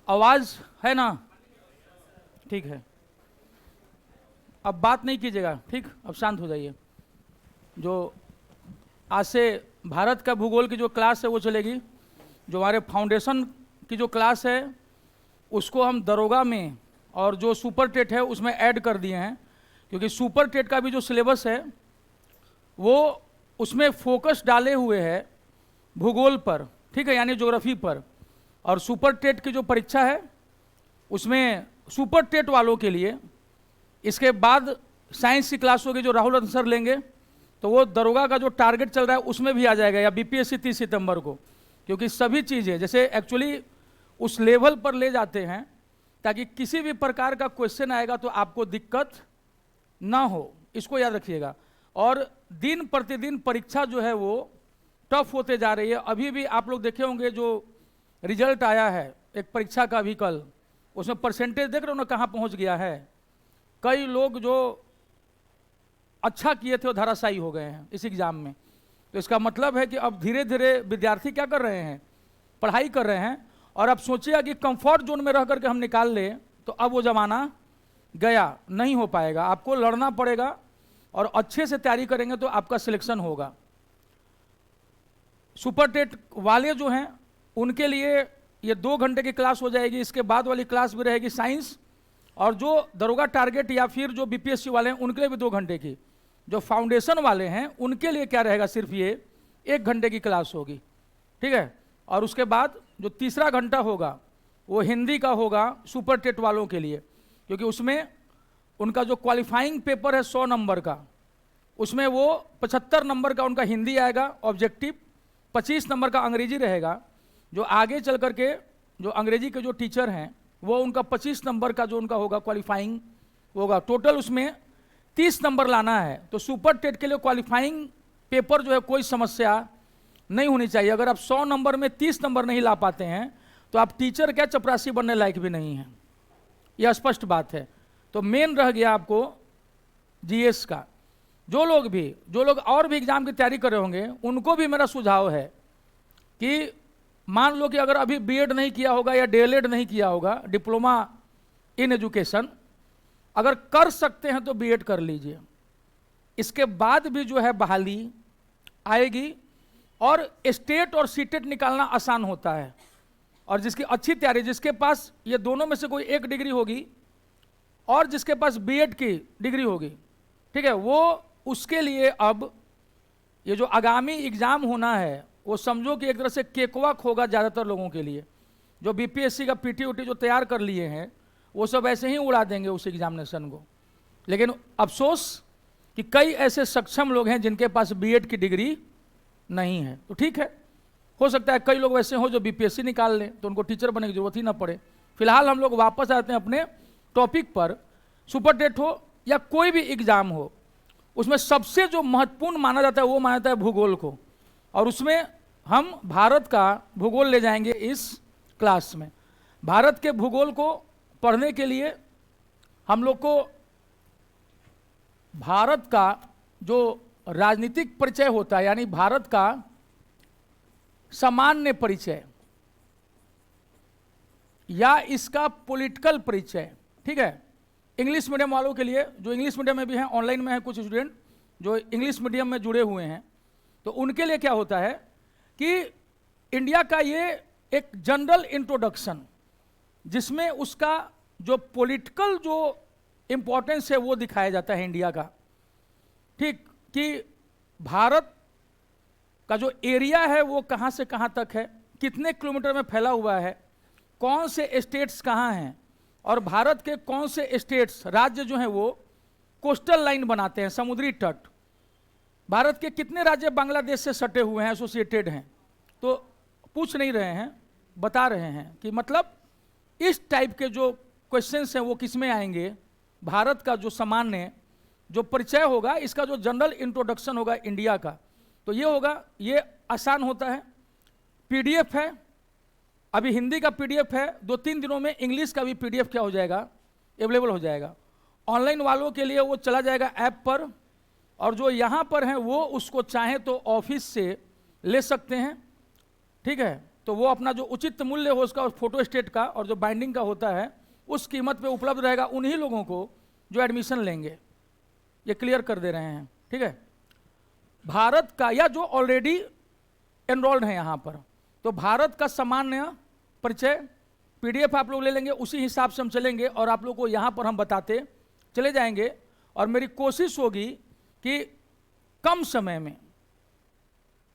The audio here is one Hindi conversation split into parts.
आवाज है ना? ठीक है, अब बात नहीं कीजिएगा, ठीक, अब शांत हो जाइए। जो आज से भारत का भूगोल की जो क्लास है वो चलेगी। जो हमारे फाउंडेशन की जो क्लास है उसको हम दरोगा में और जो सुपर टेट है उसमें ऐड कर दिए हैं, क्योंकि सुपर टेट का भी जो सिलेबस है वो उसमें फोकस डाले हुए है भूगोल पर, ठीक है, यानी ज्योग्राफी पर। और सुपर टेट की जो परीक्षा है उसमें सुपर टेट वालों के लिए इसके बाद साइंस की क्लास होगी जो राहुल रतन सर लेंगे, तो वो दरोगा का जो टारगेट चल रहा है उसमें भी आ जाएगा, या बीपीएससी 30 सितंबर को। क्योंकि सभी चीज़ें जैसे एक्चुअली उस लेवल पर ले जाते हैं ताकि किसी भी प्रकार का क्वेश्चन आएगा तो आपको दिक्कत ना हो, इसको याद रखिएगा। और दिन प्रतिदिन परीक्षा जो है वो टफ होते जा रही है। अभी भी आप लोग देखे होंगे जो रिजल्ट आया है एक परीक्षा का अभी कल, उसमें परसेंटेज देख रहे हो ना कहाँ पहुँच गया है। कई लोग जो अच्छा किए थे वो धराशायी हो गए हैं इस एग्ज़ाम में। तो इसका मतलब है कि अब धीरे धीरे विद्यार्थी क्या कर रहे हैं, पढ़ाई कर रहे हैं। और अब सोचिएगा कि कंफर्ट जोन में रह करके हम निकाल लें तो अब वो ज़माना गया, नहीं हो पाएगा। आपको लड़ना पड़ेगा और अच्छे से तैयारी करेंगे तो आपका सिलेक्शन होगा। सुपर टेट वाले जो हैं उनके लिए ये 2 घंटे की क्लास हो जाएगी। इसके बाद वाली क्लास भी रहेगी साइंस, और जो दरोगा टारगेट या फिर जो बीपीएससी वाले हैं उनके लिए भी 2 घंटे की। जो फाउंडेशन वाले हैं उनके लिए क्या रहेगा, सिर्फ ये 1 घंटे की क्लास होगी, ठीक है। और उसके बाद जो तीसरा घंटा होगा वो हिंदी का होगा सुपर टेट वालों के लिए, क्योंकि उसमें उनका जो क्वालिफाइंग पेपर है 100 नंबर का, उसमें वो 75 नंबर का उनका हिंदी आएगा ऑब्जेक्टिव, 25 नंबर का अंग्रेजी रहेगा। जो आगे चल करके जो अंग्रेजी के जो टीचर हैं वो उनका 25 नंबर का जो उनका होगा क्वालिफाइंग होगा। टोटल उसमें 30 नंबर लाना है। तो सुपर टेट के लिए क्वालिफाइंग पेपर जो है कोई समस्या नहीं होनी चाहिए। अगर आप 100 नंबर में 30 नंबर नहीं ला पाते हैं तो आप टीचर क्या चपरासी बनने लायक भी नहीं है, यह स्पष्ट बात है। तो मेन रह गया आपको जीएस का। जो लोग और भी एग्जाम की तैयारी कर रहे होंगे उनको भी मेरा सुझाव है कि मान लो कि अगर अभी बीएड नहीं किया होगा या डीएलएड नहीं किया होगा, डिप्लोमा इन एजुकेशन, अगर कर सकते हैं तो बीएड कर लीजिए। इसके बाद भी जो है बहाली आएगी और स्टेट और सीटेट निकालना आसान होता है। और जिसकी अच्छी तैयारी, जिसके पास ये दोनों में से कोई एक डिग्री होगी और जिसके पास बीएड की डिग्री होगी, ठीक है, वो उसके लिए अब ये जो आगामी एग्जाम होना है वो समझो कि एक तरह से केकवॉक होगा ज़्यादातर लोगों के लिए। जो बीपीएससी का पीटी उटी जो तैयार कर लिए हैं वो सब ऐसे ही उड़ा देंगे उस एग्जामिनेशन को। लेकिन अफसोस कि कई ऐसे सक्षम लोग हैं जिनके पास बीएड की डिग्री नहीं है। तो ठीक है, हो सकता है कई लोग वैसे हो जो बीपीएससी निकाल लें तो उनको टीचर बनने की जरूरत ही ना पड़े। फिलहाल हम लोग वापस आते हैं अपने टॉपिक पर। सुपर टेट हो या कोई भी एग्जाम हो, उसमें सबसे जो महत्वपूर्ण माना जाता है वो माना जाता है भूगोल को। और उसमें हम भारत का भूगोल ले जाएंगे इस क्लास में। भारत के भूगोल को पढ़ने के लिए हम लोग को भारत का जो राजनीतिक परिचय होता है, यानी भारत का सामान्य परिचय या इसका पॉलिटिकल परिचय, ठीक है। इंग्लिश मीडियम वालों के लिए, जो इंग्लिश मीडियम में भी हैं, ऑनलाइन में हैं कुछ स्टूडेंट जो इंग्लिश मीडियम में जुड़े हुए हैं, तो उनके लिए क्या होता है कि इंडिया का ये एक जनरल इंट्रोडक्शन जिसमें उसका जो पॉलिटिकल जो इम्पोर्टेंस है वो दिखाया जाता है इंडिया का, ठीक, कि भारत का जो एरिया है वो कहाँ से कहाँ तक है, कितने किलोमीटर में फैला हुआ है, कौन से स्टेट्स कहाँ हैं, और भारत के कौन से स्टेट्स राज्य जो हैं वो कोस्टल लाइन बनाते हैं, समुद्री तट। भारत के कितने राज्य बांग्लादेश से सटे हुए हैं, एसोसिएटेड हैं। तो पूछ नहीं रहे हैं, बता रहे हैं कि मतलब इस टाइप के जो क्वेश्चंस हैं वो किस में आएंगे। भारत का जो सामान्य जो परिचय होगा, इसका जो जनरल इंट्रोडक्शन होगा इंडिया का, तो ये होगा, ये आसान होता है। पीडीएफ है, अभी हिंदी का पीडीएफ है, 2-3 दिनों में इंग्लिश का भी पीडीएफ क्या हो जाएगा, अवेलेबल हो जाएगा। ऑनलाइन वालों के लिए वो चला जाएगा ऐप पर, और जो यहाँ पर हैं वो उसको चाहें तो ऑफिस से ले सकते हैं, ठीक है। तो वो अपना जो उचित मूल्य हो उसका फोटो स्टेट का और जो बाइंडिंग का होता है उस कीमत पे उपलब्ध रहेगा उन्हीं लोगों को जो एडमिशन लेंगे। ये क्लियर कर दे रहे हैं, ठीक है। भारत का या जो ऑलरेडी एनरोल्ड है यहाँ पर, तो भारत का सामान्य परिचय PDF आप लोग ले लेंगे, उसी हिसाब से हम चलेंगे और आप लोग को यहाँ पर हम बताते चले जाएंगे। और मेरी कोशिश होगी कि कम समय में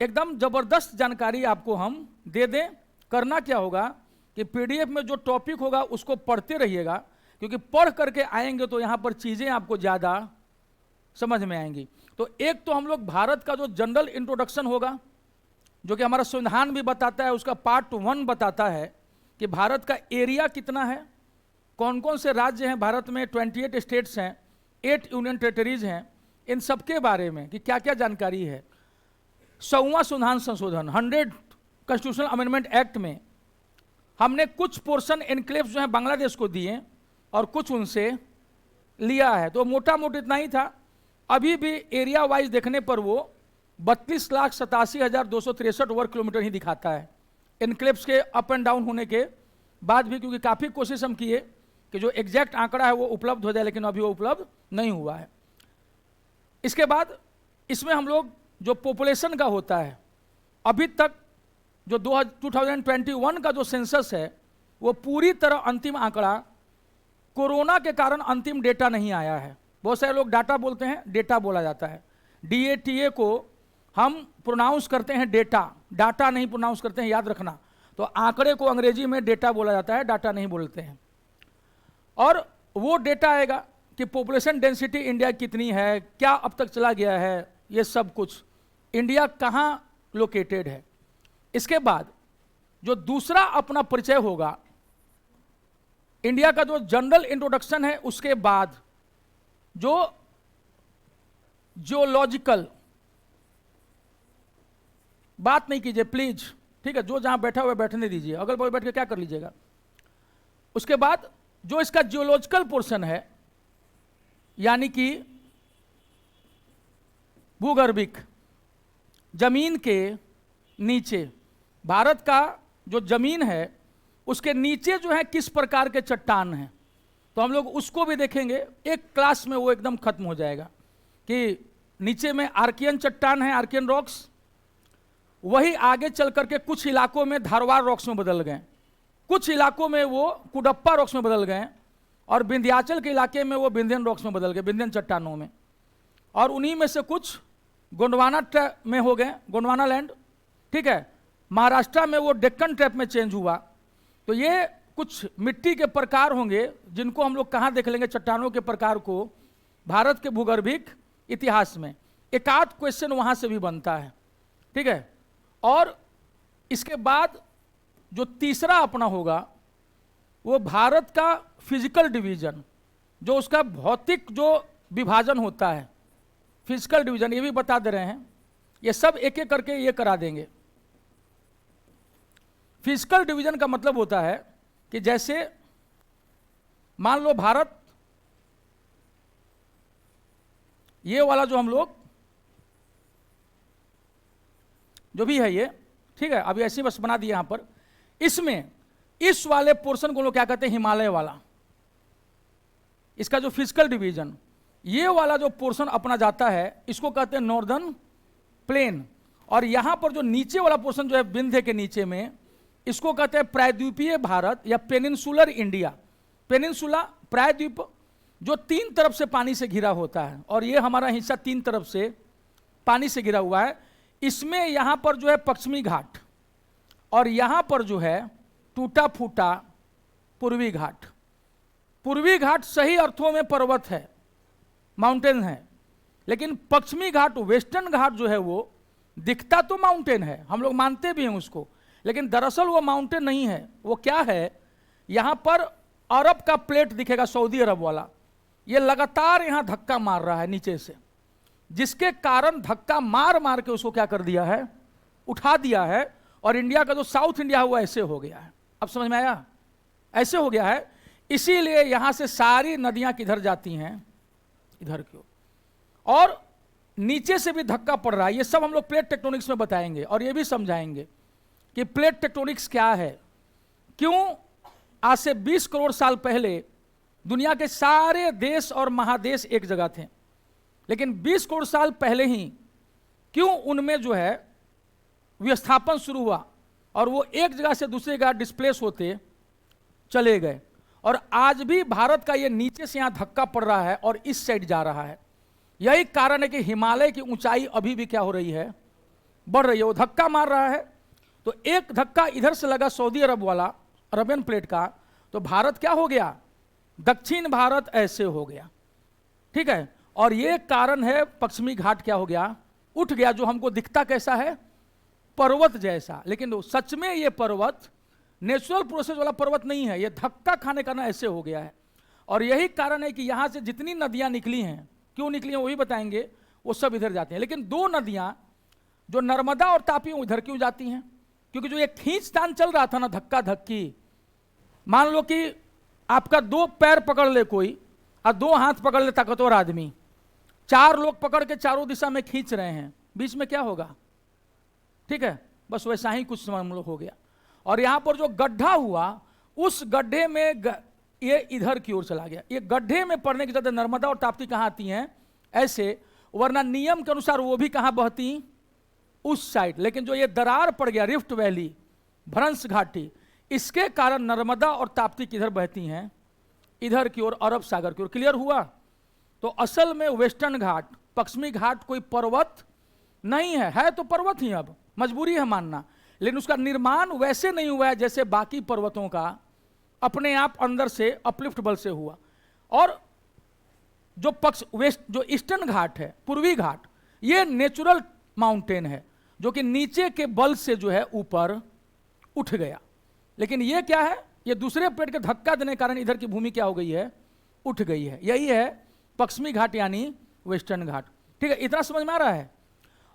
एकदम ज़बरदस्त जानकारी आपको हम दे दें। करना क्या होगा कि PDF में जो टॉपिक होगा उसको पढ़ते रहिएगा, क्योंकि पढ़ करके आएंगे तो यहाँ पर चीज़ें आपको ज़्यादा समझ में आएंगी। तो एक तो हम लोग भारत का जो जनरल इंट्रोडक्शन होगा, जो कि हमारा संविधान भी बताता है, उसका पार्ट 1 बताता है कि भारत का एरिया कितना है, कौन कौन से राज्य हैं भारत में, 28 स्टेट्स हैं, 8 यूनियन टेरिटरीज हैं, इन सब के बारे में कि क्या क्या जानकारी है। 100वां संविधान संशोधन 100 कॉन्स्टिट्यूशनल अमेंडमेंट एक्ट में हमने कुछ पोर्शन एनक्लेव्स जो है बांग्लादेश को दिए और कुछ उनसे लिया है, तो मोटा मोटा इतना ही था। अभी भी एरिया वाइज देखने पर वो 32,87,263 वर्ग किलोमीटर ही दिखाता है एनक्लेव्स के अप एंड डाउन होने के बाद भी, क्योंकि काफ़ी कोशिश हम किए कि जो एग्जैक्ट आंकड़ा है वो उपलब्ध हो जाए, लेकिन अभी वो उपलब्ध नहीं हुआ है। इसके बाद इसमें हम लोग जो पॉपुलेशन का होता है, अभी तक जो 2021 का जो सेंसस है वो पूरी तरह अंतिम आंकड़ा, कोरोना के कारण अंतिम डेटा नहीं आया है। बहुत सारे लोग डाटा बोलते हैं, डेटा बोला जाता है। DATA को हम प्रोनाउंस करते हैं डेटा, डाटा नहीं प्रोनाउंस करते हैं, याद रखना। तो आंकड़े को अंग्रेजी में डेटा बोला जाता है, डाटा नहीं बोलते हैं। और वो डेटा आएगा कि पॉपुलेशन डेंसिटी इंडिया कितनी है, क्या अब तक चला गया है, ये सब कुछ, इंडिया कहाँ लोकेटेड है। इसके बाद जो दूसरा अपना परिचय होगा, इंडिया का जो जनरल इंट्रोडक्शन है, उसके बाद जो जियोलॉजिकल, बात नहीं कीजिए प्लीज, ठीक है, जो जहां बैठा हुआ बैठने दीजिए, अगल बगल बैठ के क्या कर लीजिएगा। उसके बाद जो इसका जियोलॉजिकल पोर्शन है, यानी कि भूगर्भिक, जमीन के नीचे, भारत का जो जमीन है उसके नीचे जो है किस प्रकार के चट्टान हैं, तो हम लोग उसको भी देखेंगे। एक क्लास में वो एकदम खत्म हो जाएगा कि नीचे में आर्कियन चट्टान है, आर्कियन रॉक्स, वही आगे चल करके कुछ इलाकों में धारवाड़ रॉक्स में बदल गए, कुछ इलाकों में वो कुडप्पा रॉक्स में बदल गए, और विंध्याचल के इलाके में वो विंध्यन रॉक्स में बदल गए, विंध्यन चट्टानों में, और उन्हीं में से कुछ गोंडवाना में हो गए, गोंडवाना लैंड, ठीक है। महाराष्ट्र में वो डेक्कन ट्रैप में चेंज हुआ। तो ये कुछ मिट्टी के प्रकार होंगे जिनको हम लोग कहाँ देख लेंगे, चट्टानों के प्रकार को भारत के भूगर्भिक इतिहास में। एक आध क्वेश्चन वहाँ से भी बनता है, ठीक है। और इसके बाद जो तीसरा अपना होगा वो भारत का फिजिकल डिवीजन, जो उसका भौतिक जो विभाजन होता है, फिजिकल डिवीजन, ये भी बता दे रहे हैं। ये सब एक एक करके ये करा देंगे। फिजिकल डिवीजन का मतलब होता है कि जैसे मान लो भारत, ये वाला जो हम लोग जो भी है ये, ठीक है, अभी ऐसे बस बना दिया यहां पर। इसमें इस वाले पोर्शन को लोग क्या कहते हैं, हिमालय वाला, इसका जो फिजिकल डिवीजन, ये वाला जो पोर्शन अपना जाता है इसको कहते हैं नॉर्दर्न प्लेन। और यहां पर जो नीचे वाला पोर्शन जो है विंध्य के नीचे में, इसको कहते हैं प्रायद्वीपीय भारत या पेनिनसुलर इंडिया। पेनिनसुला, प्रायद्वीप, जो 3 तरफ से पानी से घिरा होता है, और ये हमारा हिस्सा 3 तरफ से पानी से घिरा हुआ है। इसमें यहाँ पर जो है पश्चिमी घाट, और यहाँ पर जो है टूटा फूटा पूर्वी घाट। पूर्वी घाट सही अर्थों में पर्वत है, माउंटेन है, लेकिन पश्चिमी घाट, वेस्टर्न घाट जो है वो दिखता तो माउंटेन है, हम लोग मानते भी हैं उसको, लेकिन दरअसल वो माउंटेन नहीं है। वो क्या है, यहाँ पर अरब का प्लेट दिखेगा, सऊदी अरब वाला, ये लगातार यहाँ धक्का मार रहा है नीचे से, जिसके कारण धक्का मार मार के उसको क्या कर दिया है, उठा दिया है। और इंडिया का जो साउथ इंडिया है वो ऐसे हो गया है। अब समझ में आया, ऐसे हो गया है। इसीलिए यहाँ से सारी नदियाँ किधर जाती हैं, इधर की ओर, और नीचे से भी धक्का पड़ रहा है। ये सब हम लोग प्लेट टेक्टोनिक्स में बताएंगे और ये भी समझाएंगे कि प्लेट टेक्टोनिक्स क्या है, क्यों आज से 20 करोड़ साल पहले दुनिया के सारे देश और महादेश एक जगह थे, लेकिन 20 करोड़ साल पहले ही क्यों उनमें जो है विस्थापन शुरू हुआ और वो एक जगह से दूसरी जगह डिस्प्लेस होते चले गए। और आज भी भारत का ये नीचे से यहाँ धक्का पड़ रहा है और इस साइड जा रहा है। यही कारण है कि हिमालय की ऊंचाई अभी भी क्या हो रही है, बढ़ रही है। वो धक्का मार रहा है, तो एक धक्का इधर से लगा सऊदी अरब वाला, अरबियन प्लेट का, तो भारत क्या हो गया, दक्षिण भारत ऐसे हो गया, ठीक है। और ये कारण है पश्चिमी घाट क्या हो गया, उठ गया, जो हमको दिखता कैसा है, पर्वत जैसा, लेकिन सच में ये पर्वत नेचुरल प्रोसेस वाला पर्वत नहीं है, ये धक्का खाने का ना ऐसे हो गया है। और यही कारण है कि यहाँ से जितनी नदियाँ निकली हैं, क्यों निकली हैं वही बताएंगे, वो सब इधर जाते हैं। लेकिन दो नदियाँ जो नर्मदा और तापी उधर क्यों जाती हैं, क्योंकि जो ये खींचतान चल रहा था ना, धक्का धक्की, मान लो कि आपका 2 पैर पकड़ ले कोई और 2 हाथ पकड़ ले ताकतवर आदमी, 4 लोग पकड़ के चारों दिशा में खींच रहे हैं, बीच में क्या होगा, ठीक है, बस वैसा ही कुछ मामला हो गया। और यहां पर जो गड्ढा हुआ, उस गड्ढे में ये इधर की ओर चला गया। ये गड्ढे में पड़ने के चलते नर्मदा और ताप्ती कहाँ आती हैं, ऐसे, वरना नियम के अनुसार वो भी कहाँ बहती, उस साइड। लेकिन जो ये दरार पड़ गया, रिफ्ट वैली, भ्रंश घाटी, इसके कारण नर्मदा और ताप्ती किधर बहती हैं, इधर की ओर, अरब सागर की ओर। क्लियर हुआ। तो असल में वेस्टर्न घाट, पश्चिमी घाट कोई पर्वत नहीं है तो पर्वत ही, अब मजबूरी है मानना, लेकिन उसका निर्माण वैसे नहीं हुआ है जैसे बाकी पर्वतों का अपने आप अंदर से अपलिफ्ट बल से हुआ। और जो जो ईस्टर्न घाट है, पूर्वी घाट, ये नेचुरल माउंटेन है जो कि नीचे के बल से जो है ऊपर उठ गया। लेकिन ये क्या है, ये दूसरे प्लेट के धक्का देने के कारण इधर की भूमि क्या हो गई है, उठ गई है। यही है पश्चिमी घाट यानी वेस्टर्न घाट, ठीक है, इतना समझ में आ रहा है।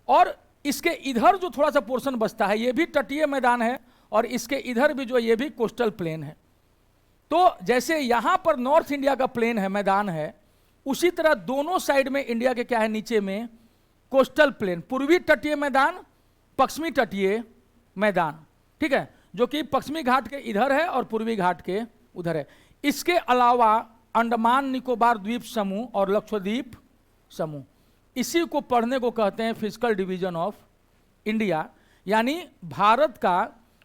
और इसके इधर जो थोड़ा सा पोर्शन बचता है, ये भी तटीय मैदान है, और इसके इधर भी जो ये भी कोस्टल प्लेन है। तो जैसे यहां पर नॉर्थ इंडिया का प्लेन है, मैदान है, उसी तरह दोनों साइड में इंडिया के क्या है, नीचे में कोस्टल प्लेन, पूर्वी तटीय मैदान, पश्चिमी तटीय मैदान, ठीक है, जो कि पश्चिमी घाट के इधर है और पूर्वी घाट के उधर है। इसके अलावा अंडमान निकोबार द्वीप समूह और लक्षद्वीप समूह, इसी को पढ़ने को कहते हैं फिजिकल डिवीजन ऑफ इंडिया, यानी भारत का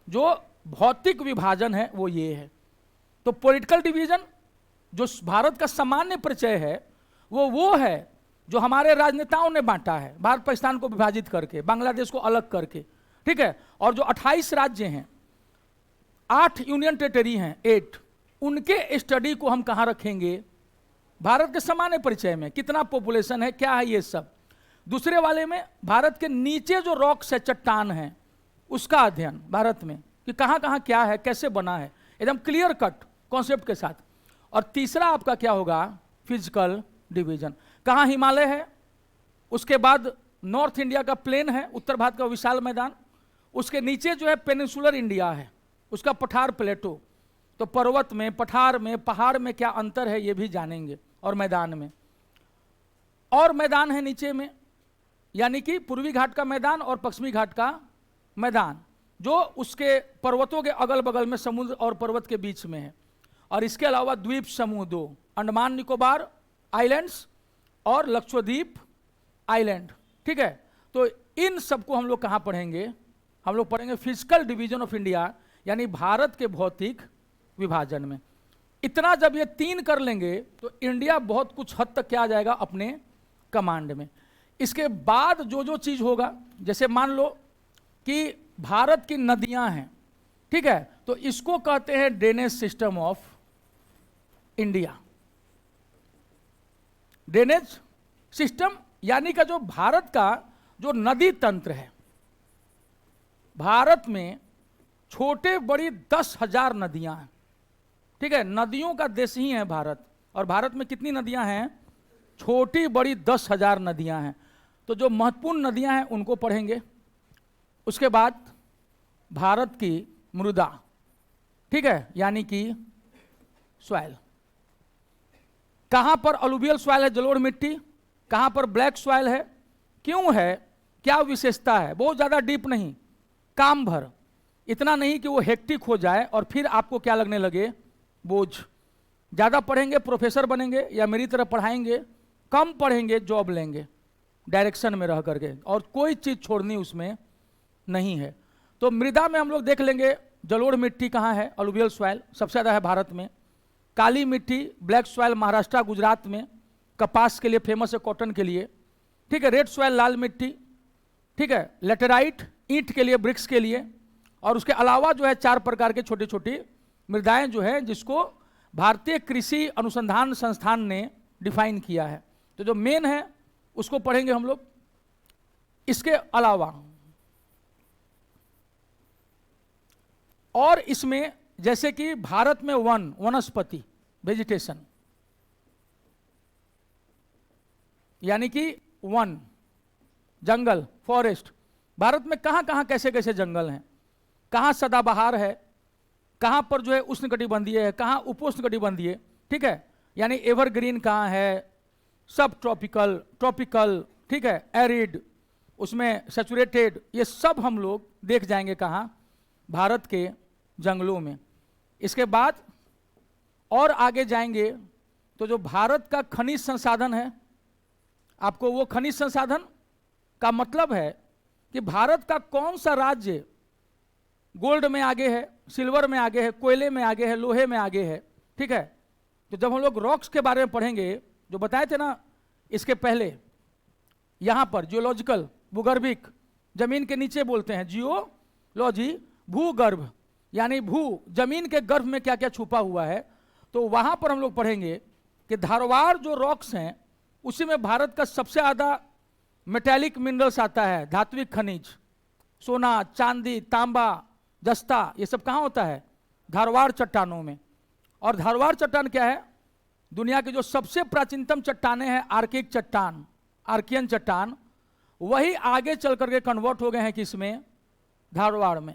जो भौतिक विभाजन है वो ये है। तो पॉलिटिकल डिवीजन जो भारत का सामान्य परिचय है वो है जो हमारे राजनेताओं ने बांटा है, भारत पाकिस्तान को विभाजित करके, बांग्लादेश को अलग करके, ठीक है। और जो 28 राज्य हैं, 8 यूनियन टेरिटरी हैं, 8, उनके स्टडी को हम कहाँ रखेंगे, भारत के सामान्य परिचय में, कितना पॉपुलेशन है, क्या है, ये सब। दूसरे वाले में भारत के नीचे जो रॉक्स है, चट्टान है, उसका अध्ययन भारत में कि कहाँ कहाँ क्या है, कैसे बना है, एकदम क्लियर कट कॉन्सेप्ट के साथ। और तीसरा आपका क्या होगा, फिजिकल डिवीजन, कहाँ हिमालय है, उसके बाद नॉर्थ इंडिया का प्लेन है, उत्तर भारत का विशाल मैदान, उसके नीचे जो है पेनिनसुलर इंडिया है, उसका पठार प्लेटो। तो पर्वत में, पठार में, पहाड़ में क्या अंतर है ये भी जानेंगे, और मैदान में, और मैदान है नीचे में, यानी कि पूर्वी घाट का मैदान और पश्चिमी घाट का मैदान, जो उसके पर्वतों के अगल बगल में समुद्र और पर्वत के बीच में है। और इसके अलावा द्वीप समूह 2, अंडमान निकोबार आइलैंड्स और लक्षद्वीप आइलैंड, ठीक है। तो इन सबको हम लोग कहाँ पढ़ेंगे, हम लोग पढ़ेंगे फिजिकल डिवीजन ऑफ इंडिया, यानी भारत के भौतिक विभाजन में। इतना जब ये 3 कर लेंगे तो इंडिया बहुत कुछ हद तक क्या आ जाएगा अपने कमांड में। इसके बाद जो जो चीज़ होगा, जैसे मान लो कि भारत की नदियां हैं, ठीक है, तो इसको कहते हैं drainage system of India. Drainage system यानी का जो भारत का जो नदी तंत्र है, भारत में छोटे बड़ी 10,000 नदियां हैं, ठीक है, नदियों का देश ही है भारत। और भारत में कितनी नदियां हैं, छोटी बड़ी 10,000 नदियां हैं। तो जो महत्वपूर्ण नदियां हैं उनको पढ़ेंगे। उसके बाद भारत की मृदा, ठीक है, यानी कि सॉइल, कहां पर अलुवियल सॉइल है, जलोढ़ मिट्टी, कहां पर ब्लैक सॉइल है, क्यों है, क्या विशेषता है, बहुत ज़्यादा डीप नहीं, काम भर। इतना नहीं कि वो हेक्टिक हो जाए और फिर आपको क्या लगने लगे, बोझ। ज़्यादा पढ़ेंगे प्रोफेसर बनेंगे या मेरी तरह पढ़ाएंगे, कम पढ़ेंगे जॉब लेंगे डायरेक्शन में रह करके, और कोई चीज़ छोड़नी उसमें नहीं है। तो मृदा में हम लोग देख लेंगे जलोढ़ मिट्टी कहाँ है, अलुवियल सॉइल सबसे ज़्यादा है भारत में। काली मिट्टी ब्लैक सॉइल महाराष्ट्र गुजरात में, कपास के लिए फेमस है, कॉटन के लिए, ठीक है। रेड सॉइल लाल मिट्टी, ठीक है। लेटेराइट ईंट के लिए, ब्रिक्स के लिए। और उसके अलावा जो है 4 प्रकार के छोटी छोटी मृदाएं जो है, जिसको भारतीय कृषि अनुसंधान संस्थान ने डिफाइन किया है। तो जो मेन है उसको पढ़ेंगे हम लोग। इसके अलावा और इसमें जैसे कि भारत में वनस्पति वेजिटेशन, यानी कि वन जंगल फॉरेस्ट, भारत में कहाँ कहाँ कैसे कैसे जंगल हैं, कहाँ सदाबहार है, कहाँ पर जो है उष्णकटिबंधीय है, कहाँ उपोष्णकटिबंधीय, ठीक है। यानी एवरग्रीन कहाँ है, सब ट्रॉपिकल, ट्रॉपिकल, ठीक है, एरिड, उसमें सैचुरेटेड, ये सब हम लोग देख जाएंगे कहाँ, भारत के जंगलों में। इसके बाद और आगे जाएंगे तो जो भारत का खनिज संसाधन है, आपको वो खनिज संसाधन का मतलब है कि भारत का कौन सा राज्य गोल्ड में आगे है, सिल्वर में आगे है, कोयले में आगे है, लोहे में आगे है, ठीक है। तो जब हम लोग रॉक्स के बारे में पढ़ेंगे, जो बताए थे ना इसके पहले, यहाँ पर जियोलॉजिकल भूगर्भिक, जमीन के नीचे बोलते हैं जियोलॉजी, भूगर्भ यानी भू जमीन के गर्भ में क्या क्या छुपा हुआ है। तो वहाँ पर हम लोग पढ़ेंगे कि धारवाड़ जो रॉक्स हैं उसी में भारत का सबसे ज़्यादा मेटेलिक मिनरल्स आता है, धात्विक खनिज, सोना, चांदी, तांबा, जस्ता, ये सब कहाँ होता है, धारवाड़ चट्टानों में। और धारवाड़ चट्टान क्या है, दुनिया की जो सबसे प्राचीनतम चट्टानें हैं, आर्किक चट्टान, आर्कियन चट्टान, वही आगे चल करके कन्वर्ट हो गए हैं किसमें, धारवाड़ में।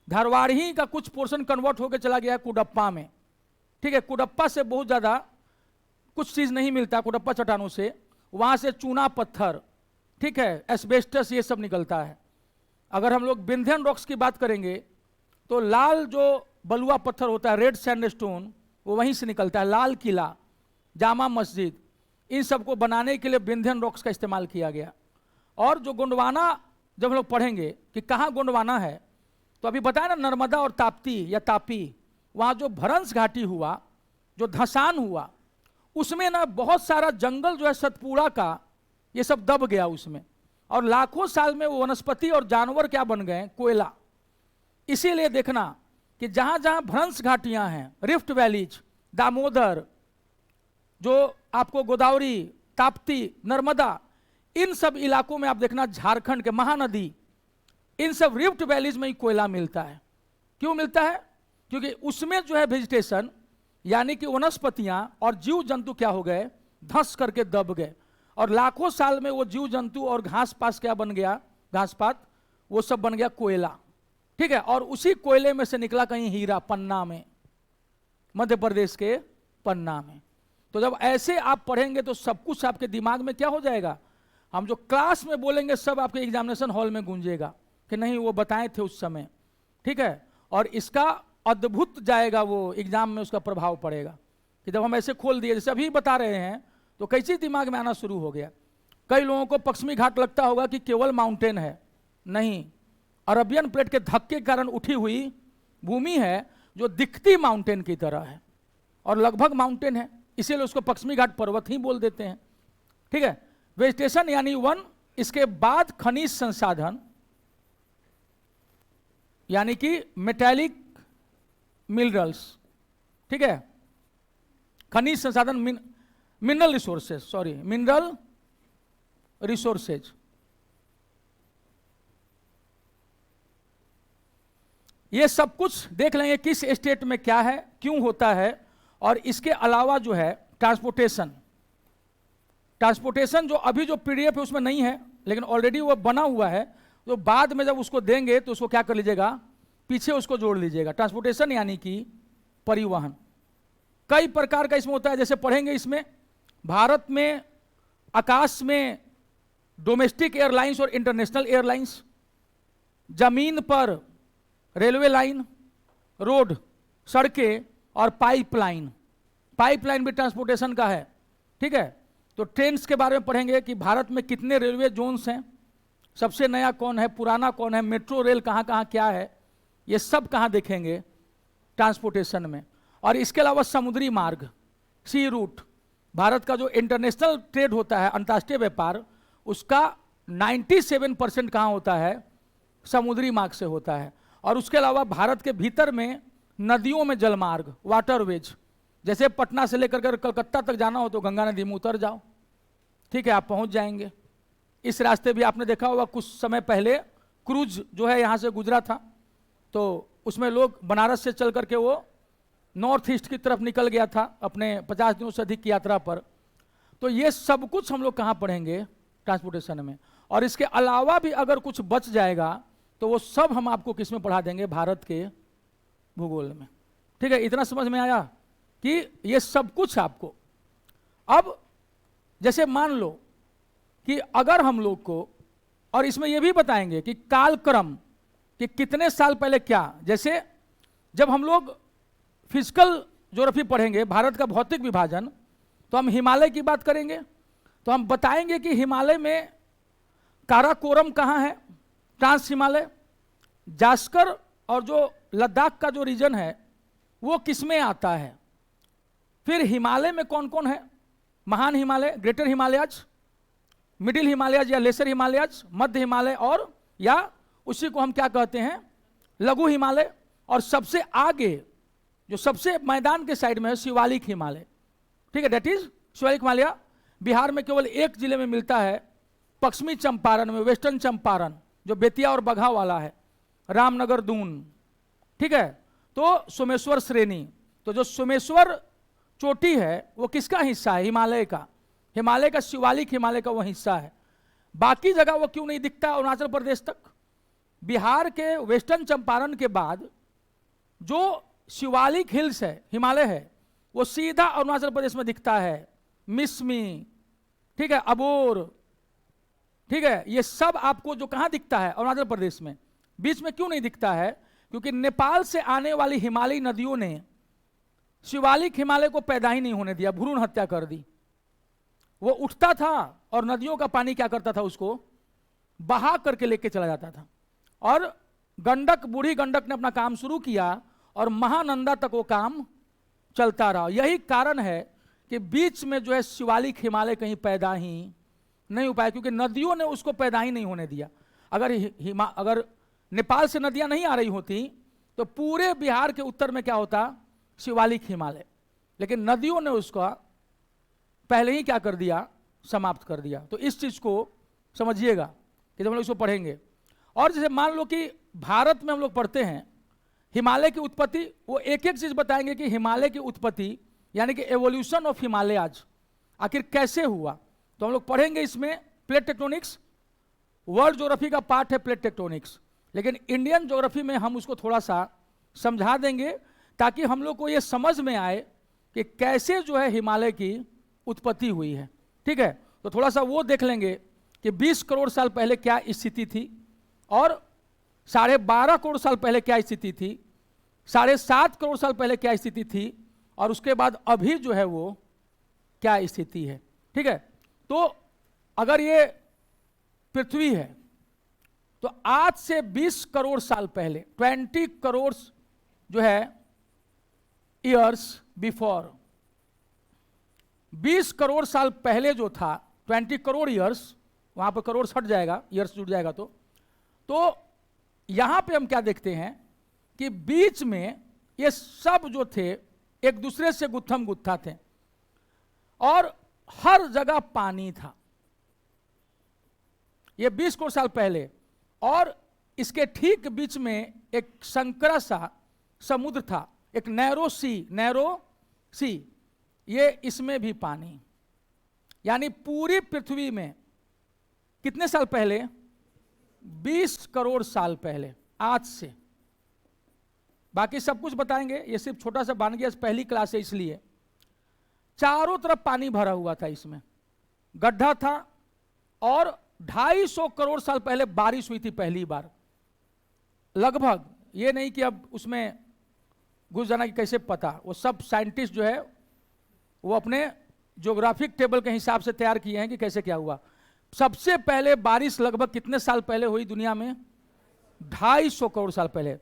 धारवाड़ ही का कुछ पोर्शन कन्वर्ट होकर चला गया है कुडप्पा में, ठीक है। कुडप्पा से बहुत ज़्यादा कुछ चीज़ नहीं मिलता, कुडप्पा चट्टानों से, वहाँ से चूना पत्थर, ठीक है, एस्बेस्टस, ये सब निकलता है। अगर हम लोग विंध्यन रॉक्स की बात करेंगे तो लाल जो बलुआ पत्थर होता है, रेड सैंडस्टोन, वो वहीं से निकलता है। लाल किला, जामा मस्जिद, इन सब को बनाने के लिए विंध्यन रॉक्स का इस्तेमाल किया गया। और जो गोंडवाना जब हम लोग पढ़ेंगे कि कहाँ गोंडवाना है, तो अभी बताया ना नर्मदा और ताप्ती या तापी, वहाँ जो भरंस घाटी हुआ, जो धसान हुआ, उसमें ना बहुत सारा जंगल जो है सतपुड़ा का, ये सब दब गया उसमें, और लाखों साल में वो वनस्पति और जानवर क्या बन गए, कोयला। इसीलिए देखना कि जहाँ जहाँ भ्रंश घाटियाँ हैं, रिफ्ट वैलीज, दामोदर, जो आपको गोदावरी, ताप्ती, नर्मदा, इन सब इलाकों में आप देखना, झारखंड के महानदी, इन सब रिफ्ट वैलीज में ही कोयला मिलता है। क्यों मिलता है, क्योंकि उसमें जो है वेजिटेशन यानी कि वनस्पतियां और जीव जंतु क्या हो गए, धंस करके दब गए, और लाखों साल में वो जीव जंतु और घास पास क्या बन गया, घास पात, वो सब बन गया कोयला, ठीक है। और उसी कोयले में से निकला कहीं हीरा, पन्ना में, मध्य प्रदेश के पन्ना में। तो जब ऐसे आप पढ़ेंगे तो सब कुछ आपके दिमाग में क्या हो जाएगा, हम जो क्लास में बोलेंगे सब आपके एग्जामिनेशन हॉल में गूंजेगा कि नहीं वो बताए थे उस समय, ठीक है। और इसका अद्भुत जाएगा वो एग्जाम में, उसका प्रभाव पड़ेगा कि जब हम ऐसे खोल दिए, जैसे अभी बता रहे हैं, तो कैसे दिमाग में आना शुरू हो गया। कई लोगों को पश्चिमी घाट लगता होगा कि केवल माउंटेन है, नहीं, अरबियन प्लेट के धक्के के कारण उठी हुई भूमि है जो दिखती माउंटेन की तरह है और लगभग माउंटेन है, इसीलिए उसको पश्चिमी घाट पर्वत ही बोल देते हैं, ठीक है। वेजिटेशन यानी वन, इसके बाद खनिज संसाधन यानी कि मेटेलिक मिनरल्स, ठीक है, खनिज संसाधन, mineral resources, sorry, mineral resources. ये सब कुछ देख लेंगे किस स्टेट में क्या है, क्यों होता है। और इसके अलावा जो है ट्रांसपोर्टेशन, ट्रांसपोर्टेशन जो अभी जो पीडीएफ है उसमें नहीं है, लेकिन ऑलरेडी वो बना हुआ है, तो बाद में जब उसको देंगे तो उसको क्या कर लीजिएगा, पीछे उसको जोड़ लीजिएगा। ट्रांसपोर्टेशन यानी कि परिवहन, कई प्रकार का इसमें होता है। जैसे पढ़ेंगे इसमें, भारत में आकाश में डोमेस्टिक एयरलाइंस और इंटरनेशनल एयरलाइंस, जमीन पर रेलवे लाइन, रोड, सड़कें और पाइपलाइन। पाइपलाइन भी ट्रांसपोर्टेशन का है, ठीक है। तो ट्रेन्स के बारे में पढ़ेंगे कि भारत में कितने रेलवे जोन्स हैं, सबसे नया कौन है, पुराना कौन है, मेट्रो रेल कहाँ कहाँ क्या है, ये सब कहाँ देखेंगे ट्रांसपोर्टेशन में। और इसके अलावा समुद्री मार्ग, सी रूट, भारत का जो इंटरनेशनल ट्रेड होता है, अंतर्राष्ट्रीय व्यापार, उसका 97% कहाँ होता है, समुद्री मार्ग से होता है। और उसके अलावा भारत के भीतर में नदियों में जलमार्ग, वाटरवेज, जैसे पटना से लेकर कर कलकत्ता तक जाना हो तो गंगा नदी में उतर जाओ, ठीक है, आप पहुंच जाएंगे। इस रास्ते भी आपने देखा होगा, कुछ समय पहले क्रूज जो है यहाँ से गुजरा था, तो उसमें लोग बनारस से चल करके वो नॉर्थ ईस्ट की तरफ निकल गया था अपने 50 दिनों से अधिक की यात्रा पर। तो ये सब कुछ हम लोग कहाँ पढ़ेंगे, ट्रांसपोर्टेशन में। और इसके अलावा भी अगर कुछ बच जाएगा तो वो सब हम आपको किस में पढ़ा देंगे, भारत के भूगोल में, ठीक है। इतना समझ में आया कि ये सब कुछ आपको। अब जैसे मान लो कि अगर हम लोग को, और इसमें ये भी बताएंगे कि कालक्रम कि कितने साल पहले क्या, जैसे जब हम लोग फिजिकल ज्योग्राफी पढ़ेंगे, भारत का भौतिक विभाजन, तो हम हिमालय की बात करेंगे, तो हम बताएंगे कि हिमालय में काराकोरम कहाँ है, ट्रांस हिमालय, जास्कर और जो लद्दाख का जो रीजन है वो किस में आता है। फिर हिमालय में कौन कौन है, महान हिमालय, ग्रेटर हिमालयाज, मिडिल हिमालयाज या लेसर हिमालयाज, मध्य हिमालय, और या उसी को हम क्या कहते हैं, लघु हिमालय। और सबसे आगे जो सबसे मैदान के साइड में है, शिवालिक हिमालय, ठीक है, दैट इज शिवालिक हिमालय। बिहार में केवल एक जिले में मिलता है, पश्चिमी चंपारण में, वेस्टर्न चंपारण, जो बेतिया और बगहा वाला है, रामनगर, दून, ठीक है। तो सोमेश्वर श्रेणी, तो जो सोमेश्वर चोटी है वो किसका हिस्सा है, हिमालय का, हिमालय का शिवालिक हिमालय का वो हिस्सा है। बाकी जगह वो क्यों नहीं दिखता, अरुणाचल प्रदेश तक। बिहार के वेस्टर्न चंपारण के बाद जो शिवालिक हिल्स है, हिमालय है, वो सीधा अरुणाचल प्रदेश में दिखता है, मिसमी, ठीक है, अबोर, ठीक है, ये सब आपको जो कहाँ दिखता है, अरुणाचल प्रदेश में। बीच में क्यों नहीं दिखता है, क्योंकि नेपाल से आने वाली हिमालयी नदियों ने शिवालिक हिमालय को पैदा ही नहीं होने दिया, भ्रूण हत्या कर दी। वो उठता था और नदियों का पानी क्या करता था, उसको बहा करके लेके चला जाता था। और गंडक, बूढ़ी गंडक ने अपना काम शुरू किया और महानंदा तक वो काम चलता रहा। यही कारण है कि बीच में जो है शिवालिक हिमालय कहीं पैदा ही नहीं हो पाया, क्योंकि नदियों ने उसको पैदा ही नहीं होने दिया। अगर नेपाल से नदियां नहीं आ रही होती तो पूरे बिहार के उत्तर में क्या होता, शिवालिक हिमालय। लेकिन नदियों ने उसका पहले ही क्या कर दिया, समाप्त कर दिया। तो इस चीज को समझिएगा कि जब हम लोग इसको पढ़ेंगे। और जैसे मान लो कि भारत में हम लोग पढ़ते हैं हिमालय की उत्पत्ति, वो एक एक चीज बताएंगे कि हिमालय की उत्पत्ति यानी कि एवोल्यूशन ऑफ हिमालयाज आखिर कैसे हुआ। तो हम लोग पढ़ेंगे इसमें प्लेट टेक्टोनिक्स, वर्ल्ड ज्योग्राफी का पार्ट है प्लेट टेक्टोनिक्स, लेकिन इंडियन ज्योग्राफी में हम उसको थोड़ा सा समझा देंगे ताकि हम लोग को ये समझ में आए कि कैसे जो है हिमालय की उत्पत्ति हुई है, ठीक है। तो थोड़ा सा वो देख लेंगे कि 20 करोड़ साल पहले क्या स्थिति थी, और 12.5 करोड़ साल पहले क्या स्थिति थी, 7.5 करोड़ साल पहले क्या स्थिति थी, और उसके बाद अभी जो है वो क्या स्थिति है, ठीक है। तो अगर ये पृथ्वी है तो आज से 20 करोड़ साल पहले, 20 करोड़ जो है ईयर्स बिफोर, 20 करोड़ साल पहले जो था, 20 करोड़ ईयर्स, वहां पर करोड़ हट जाएगा, ईयर्स जुड़ जाएगा। तो यहां पे हम क्या देखते हैं कि बीच में ये सब जो थे एक दूसरे से गुत्थम गुत्था थे और हर जगह पानी था, ये 20 करोड़ साल पहले। और इसके ठीक बीच में एक संकरा सा समुद्र था, एक नैरो सी, ये इसमें भी पानी, यानी पूरी पृथ्वी में कितने साल पहले, 20 करोड़ साल पहले आज से। बाकी सब कुछ बताएंगे, ये सिर्फ छोटा सा बन गया, पहली क्लास है इसलिए। चारों तरफ पानी भरा हुआ था, इसमें गड्ढा था, और 250 करोड़ साल पहले बारिश हुई थी पहली बार, लगभग ये नहीं कि अब उसमें घुस जाना कि कैसे पता, वो सब साइंटिस्ट जो है वो अपने ज्योग्राफिक टेबल के हिसाब से तैयार किए हैं कि कैसे क्या हुआ। सबसे पहले बारिश लगभग कितने साल पहले हुई दुनिया में? 250 करोड़ साल पहले।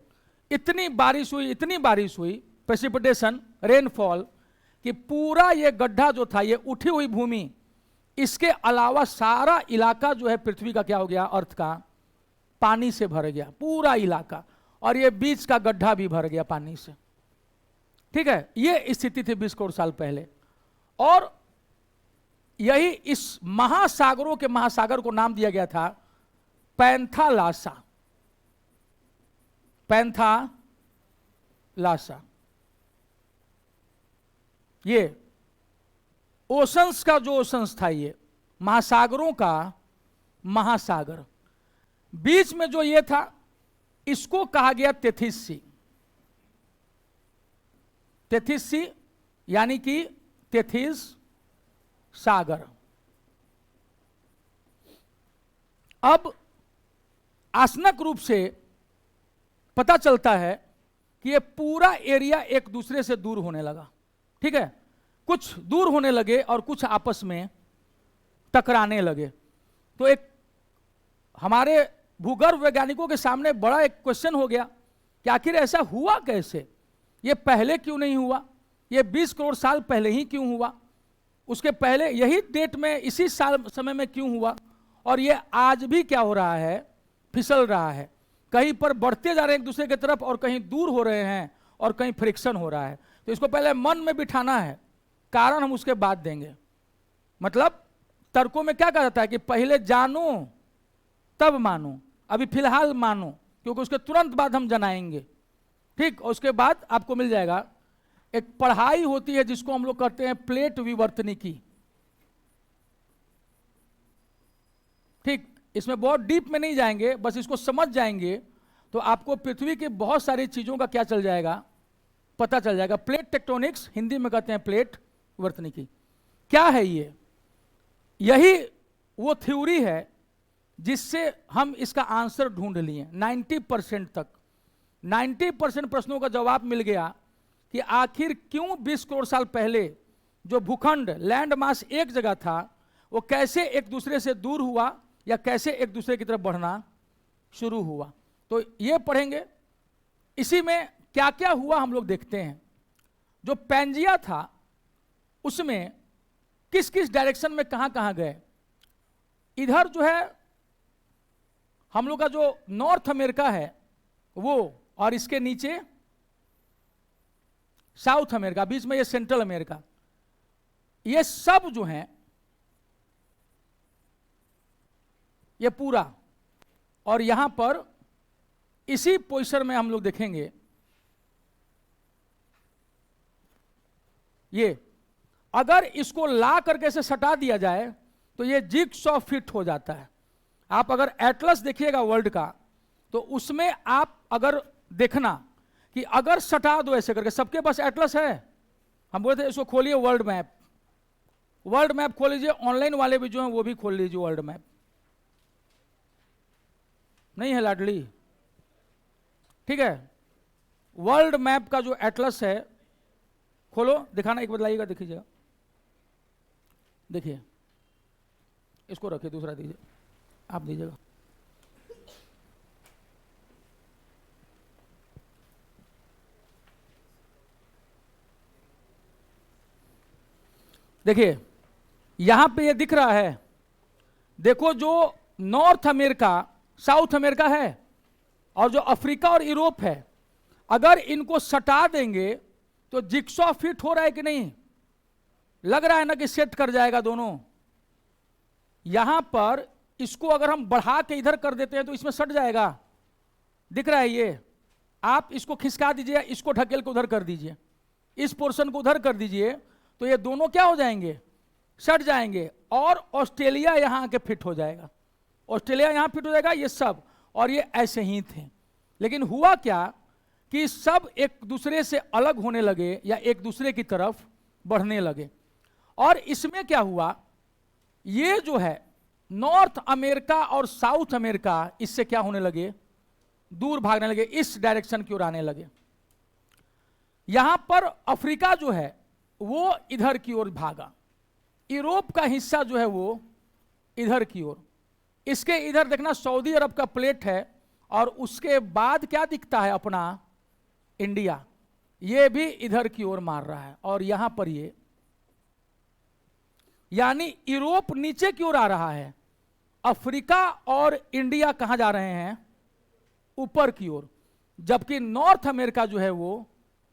इतनी बारिश हुई प्रेसिपिटेशन, रेनफॉल, कि पूरा ये गड्ढा जो था, ये उठी हुई भूमि, इसके अलावा सारा इलाका जो है पृथ्वी का क्या हो गया, अर्थ का, पानी से भर गया पूरा इलाका, और ये बीच का गड्ढा भी भर गया पानी से। ठीक है, ये स्थिति थी 20 करोड़ साल पहले। और यही इस महासागरों के महासागर को नाम दिया गया था पैंथालासा। पैंथालासा, ये ओशंस का जो ओशंस था, ये महासागरों का महासागर। बीच में जो ये था, इसको कहा गया तेथिस सी। तेथिस सी यानी कि तेथिस सागर। अब आसनक रूप से पता चलता है कि ये पूरा एरिया एक दूसरे से दूर होने लगा। ठीक है, कुछ दूर होने लगे और कुछ आपस में टकराने लगे। तो एक हमारे भूगर्भ वैज्ञानिकों के सामने बड़ा एक क्वेश्चन हो गया कि आखिर ऐसा हुआ कैसे, ये पहले क्यों नहीं हुआ, ये 20 करोड़ साल पहले ही क्यों हुआ, उसके पहले यही डेट में इसी साल समय में क्यों हुआ, और ये आज भी क्या हो रहा है, फिसल रहा है, कहीं पर बढ़ते जा रहे हैं एक दूसरे की तरफ और कहीं दूर हो रहे हैं और कहीं फ्रिक्शन हो रहा है। तो इसको पहले मन में बिठाना है, कारण हम उसके बाद देंगे। मतलब तर्कों में क्या कहा जाता है कि पहले जानो तब मानो, अभी फिलहाल मानो, क्योंकि उसके तुरंत बाद हम जनाएंगे। ठीक, और उसके बाद आपको मिल जाएगा। एक पढ़ाई होती है जिसको हम लोग कहते हैं प्लेट विवर्तनिकी। ठीक, इसमें बहुत डीप में नहीं जाएंगे, बस इसको समझ जाएंगे तो आपको पृथ्वी की बहुत सारी चीजों का क्या चल जाएगा, पता चल जाएगा। प्लेट टेक्टोनिक्स, हिंदी में कहते हैं प्लेट विवर्तनिकी। क्या है ये? यही वो थ्योरी है जिससे हम इसका आंसर ढूंढ लिए 90% तक। 90% प्रश्नों का जवाब मिल गया कि आखिर क्यों 20 करोड़ साल पहले जो भूखंड, लैंड मास एक जगह था, वो कैसे एक दूसरे से दूर हुआ या कैसे एक दूसरे की तरफ बढ़ना शुरू हुआ। तो ये पढ़ेंगे। इसी में क्या क्या हुआ हम लोग देखते हैं। जो पैंजिया था उसमें किस किस डायरेक्शन में कहां कहां गए। इधर जो है हम लोग का जो नॉर्थ अमेरिका है वो, और इसके नीचे साउथ अमेरिका, बीच में ये सेंट्रल अमेरिका, ये सब जो हैं ये पूरा, और यहां पर इसी पोजीशन में हम लोग देखेंगे ये, अगर इसको ला करके से सटा दिया जाए तो ये जिगसॉ फिट हो जाता है। आप अगर एटलस देखिएगा वर्ल्ड का, तो उसमें आप अगर देखना कि अगर सटा दो ऐसे करके, सबके पास एटलस है, हम बोलते हैं इसको खोलिए वर्ल्ड मैप, वर्ल्ड मैप खोल लीजिए। ऑनलाइन वाले भी जो हैं वो भी खोल लीजिए वर्ल्ड मैप। नहीं है लाडली? ठीक है, वर्ल्ड मैप का जो एटलस है खोलो, दिखाना, एक बदलाइएगा, देखिएगा, देखिए, इसको रखिए, दूसरा दीजिए, आप दीजिएगा। देखिए यहां पे ये दिख रहा है, देखो जो नॉर्थ अमेरिका, साउथ अमेरिका है, और जो अफ्रीका और यूरोप है, अगर इनको सटा देंगे तो जिगसॉ फिट हो रहा है कि नहीं? लग रहा है ना कि सेट कर जाएगा दोनों। यहां पर इसको अगर हम बढ़ा के इधर कर देते हैं तो इसमें सट जाएगा, दिख रहा है ये। आप इसको खिसका दीजिए, इसको ढकेल के उधर कर दीजिए, इस पोर्शन को उधर कर दीजिए, तो ये दोनों क्या हो जाएंगे, सट जाएंगे, और ऑस्ट्रेलिया यहां आके फिट हो जाएगा, ऑस्ट्रेलिया यहां फिट हो जाएगा, ये सब, और ये ऐसे ही थे। लेकिन हुआ क्या कि सब एक दूसरे से अलग होने लगे या एक दूसरे की तरफ बढ़ने लगे। और इसमें क्या हुआ, ये जो है नॉर्थ अमेरिका और साउथ अमेरिका, इससे क्या होने लगे, दूर भागने लगे, इस डायरेक्शन की ओर आने लगे। यहां पर अफ्रीका जो है वो इधर की ओर भागा, यूरोप का हिस्सा जो है वो इधर की ओर। इसके इधर देखना सऊदी अरब का प्लेट है, और उसके बाद क्या दिखता है अपना इंडिया, ये भी इधर की ओर मार रहा है। और यहां पर ये यानी यूरोप नीचे की ओर आ रहा है, अफ्रीका और इंडिया कहां जा रहे हैं, ऊपर की ओर। जबकि नॉर्थ अमेरिका जो है वो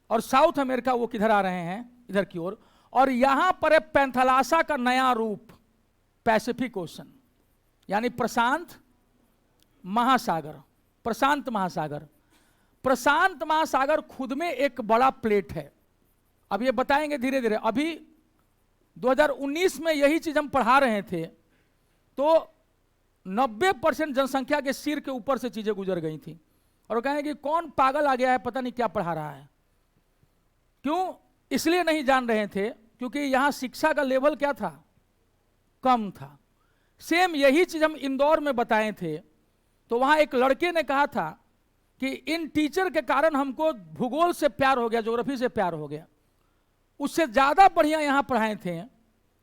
और साउथ अमेरिका वो किधर आ रहे हैं, इधर की ओर। और यहां पर है पैंथलासा का नया रूप, पैसिफिक ओशन, यानी प्रशांत महासागर। प्रशांत महासागर, प्रशांत महासागर खुद में एक बड़ा प्लेट है। अब ये बताएंगे धीरे धीरे। अभी 2019 में यही चीज हम पढ़ा रहे थे, तो 90% जनसंख्या के सिर के ऊपर से चीजें गुजर गई थी, और वो कहें कि कौन पागल आ गया है, पता नहीं क्या पढ़ा रहा है। क्यों? इसलिए नहीं जान रहे थे क्योंकि यहां शिक्षा का लेवल क्या था, कम था। सेम यही चीज हम इंदौर में बताए थे, तो वहां एक लड़के ने कहा था कि इन टीचर के कारण हमको भूगोल से प्यार हो गया, ज्योग्राफी से प्यार हो गया। उससे ज्यादा बढ़िया यहां पढ़ाए थे,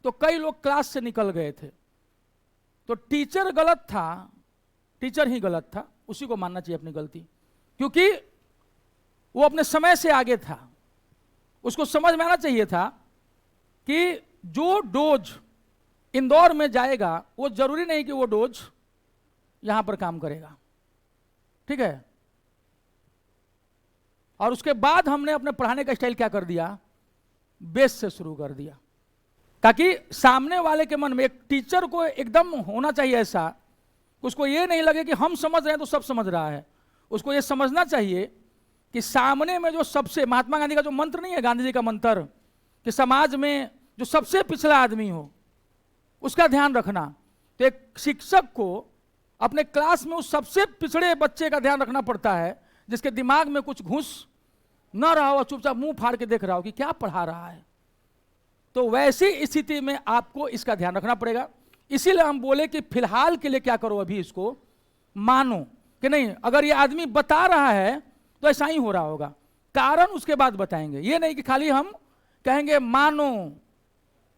तो कई लोग क्लास से निकल गए थे। तो टीचर गलत था, टीचर ही गलत था, उसी को मानना चाहिए अपनी गलती, क्योंकि वो अपने समय से आगे था। उसको समझ में आना चाहिए था कि जो डोज इंदौर में जाएगा वो जरूरी नहीं कि वो डोज यहां पर काम करेगा, ठीक है। और उसके बाद हमने अपने पढ़ाने का स्टाइल क्या कर दिया, बेस से शुरू कर दिया, ताकि सामने वाले के मन में, एक टीचर को एकदम होना चाहिए ऐसा, उसको ये नहीं लगे कि हम समझ रहे हैं तो सब समझ रहा है। उसको ये समझना चाहिए कि सामने में जो सबसे, महात्मा गांधी का जो मंत्र नहीं है, गांधी जी का मंत्र, कि समाज में जो सबसे पिछड़ा आदमी हो उसका ध्यान रखना। तो एक शिक्षक को अपने क्लास में उस सबसे पिछड़े बच्चे का ध्यान रखना पड़ता है, जिसके दिमाग में कुछ घुस न रहा हो, चुपचाप मुंह फाड़ के देख रहा हो कि क्या पढ़ा रहा है। तो वैसी स्थिति में आपको इसका ध्यान रखना पड़ेगा। इसीलिए हम बोले कि फिलहाल के लिए क्या करो, अभी इसको मानो कि नहीं, अगर ये आदमी बता रहा है तो ऐसा ही हो रहा होगा, कारण उसके बाद बताएंगे। ये नहीं कि खाली हम कहेंगे मानो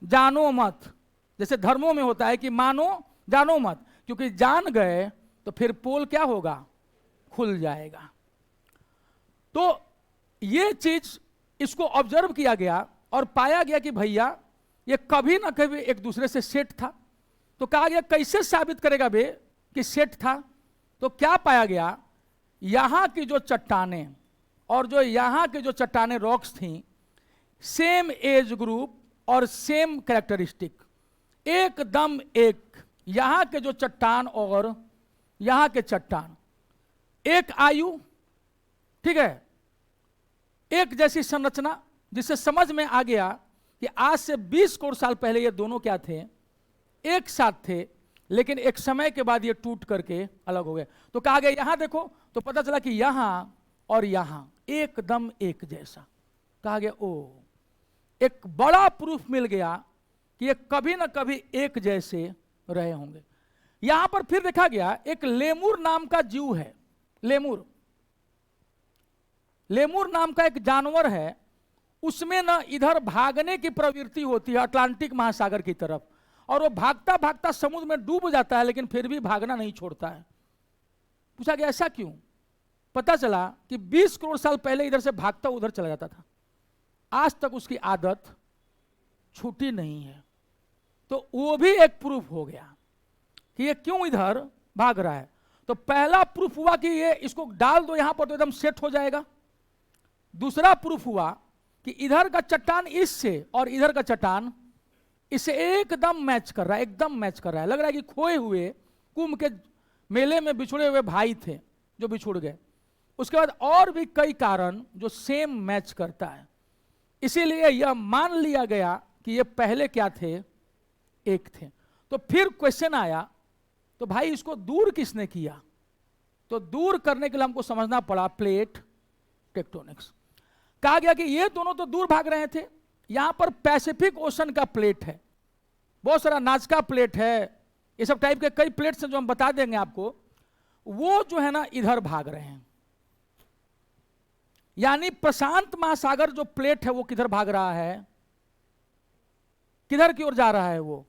जानो मत, जैसे धर्मों में होता है कि मानो जानो मत, क्योंकि जान गए तो फिर पोल क्या होगा, खुल जाएगा। तो ये चीज इसको ऑब्जर्व किया गया और पाया गया कि भैया ये कभी ना कभी एक दूसरे से सेट था। तो कहा गया कैसे साबित करेगा बे कि सेट था। तो क्या पाया गया, यहां की जो चट्टानें और जो यहां के जो चट्टानें रॉक्स थी, सेम एज ग्रुप और सेम कैरेक्टरिस्टिक, एकदम एक। यहां के जो चट्टान और यहां के चट्टान, एक आयु, ठीक है, एक जैसी संरचना, जिससे समझ में आ गया कि आज से 20 करोड़ साल पहले ये दोनों क्या थे, एक साथ थे, लेकिन एक समय के बाद ये टूट करके अलग हो गए। तो कहा गया यहां देखो, तो पता चला कि यहां और यहां एकदम एक जैसा। कहा गया ओ, एक बड़ा प्रूफ मिल गया कि ये कभी ना कभी एक जैसे रहे होंगे। यहां पर फिर देखा गया एक लेमुर नाम का जीव है। लेमुर, लेमुर नाम का एक जानवर है, उसमें ना इधर भागने की प्रवृत्ति होती है अटलांटिक महासागर की तरफ, और वो भागता भागता समुद्र में डूब जाता है, लेकिन फिर भी भागना नहीं छोड़ता है। पूछा गया ऐसा क्यों? पता चला कि 20 करोड़ साल पहले इधर से भागता उधर चला जाता था, आज तक उसकी आदत छूटी नहीं है। तो वो भी एक प्रूफ हो गया कि ये क्यों इधर भाग रहा है। तो पहला प्रूफ हुआ कि ये इसको डाल दो यहां पर तो एकदम सेट हो जाएगा। दूसरा प्रूफ हुआ कि इधर का चट्टान इससे और इधर का चट्टान इससे एकदम मैच कर रहा है, एकदम मैच कर रहा है। लग रहा है कि खोए हुए कुंभ के मेले में बिछुड़े हुए भाई थे जो बिछुड़ गए। उसके बाद और भी कई कारण जो सेम मैच करता है, इसीलिए यह मान लिया गया कि ये पहले क्या थे, एक थे। तो फिर क्वेश्चन आया, तो भाई इसको दूर किसने किया? तो दूर करने के लिए हमको समझना पड़ा प्लेट टेक्टोनिक्स। कहा गया कि ये दोनों तो दूर भाग रहे थे, यहां पर पैसिफिक ओशन का प्लेट है, बहुत सारा नाजका प्लेट है, ये सब टाइप के कई प्लेट्स हैं जो हम बता देंगे आपको। वो जो है ना इधर भाग रहे हैं। यानी प्रशांत महासागर जो प्लेट है वो किधर भाग रहा है, किधर की ओर जा रहा है, वो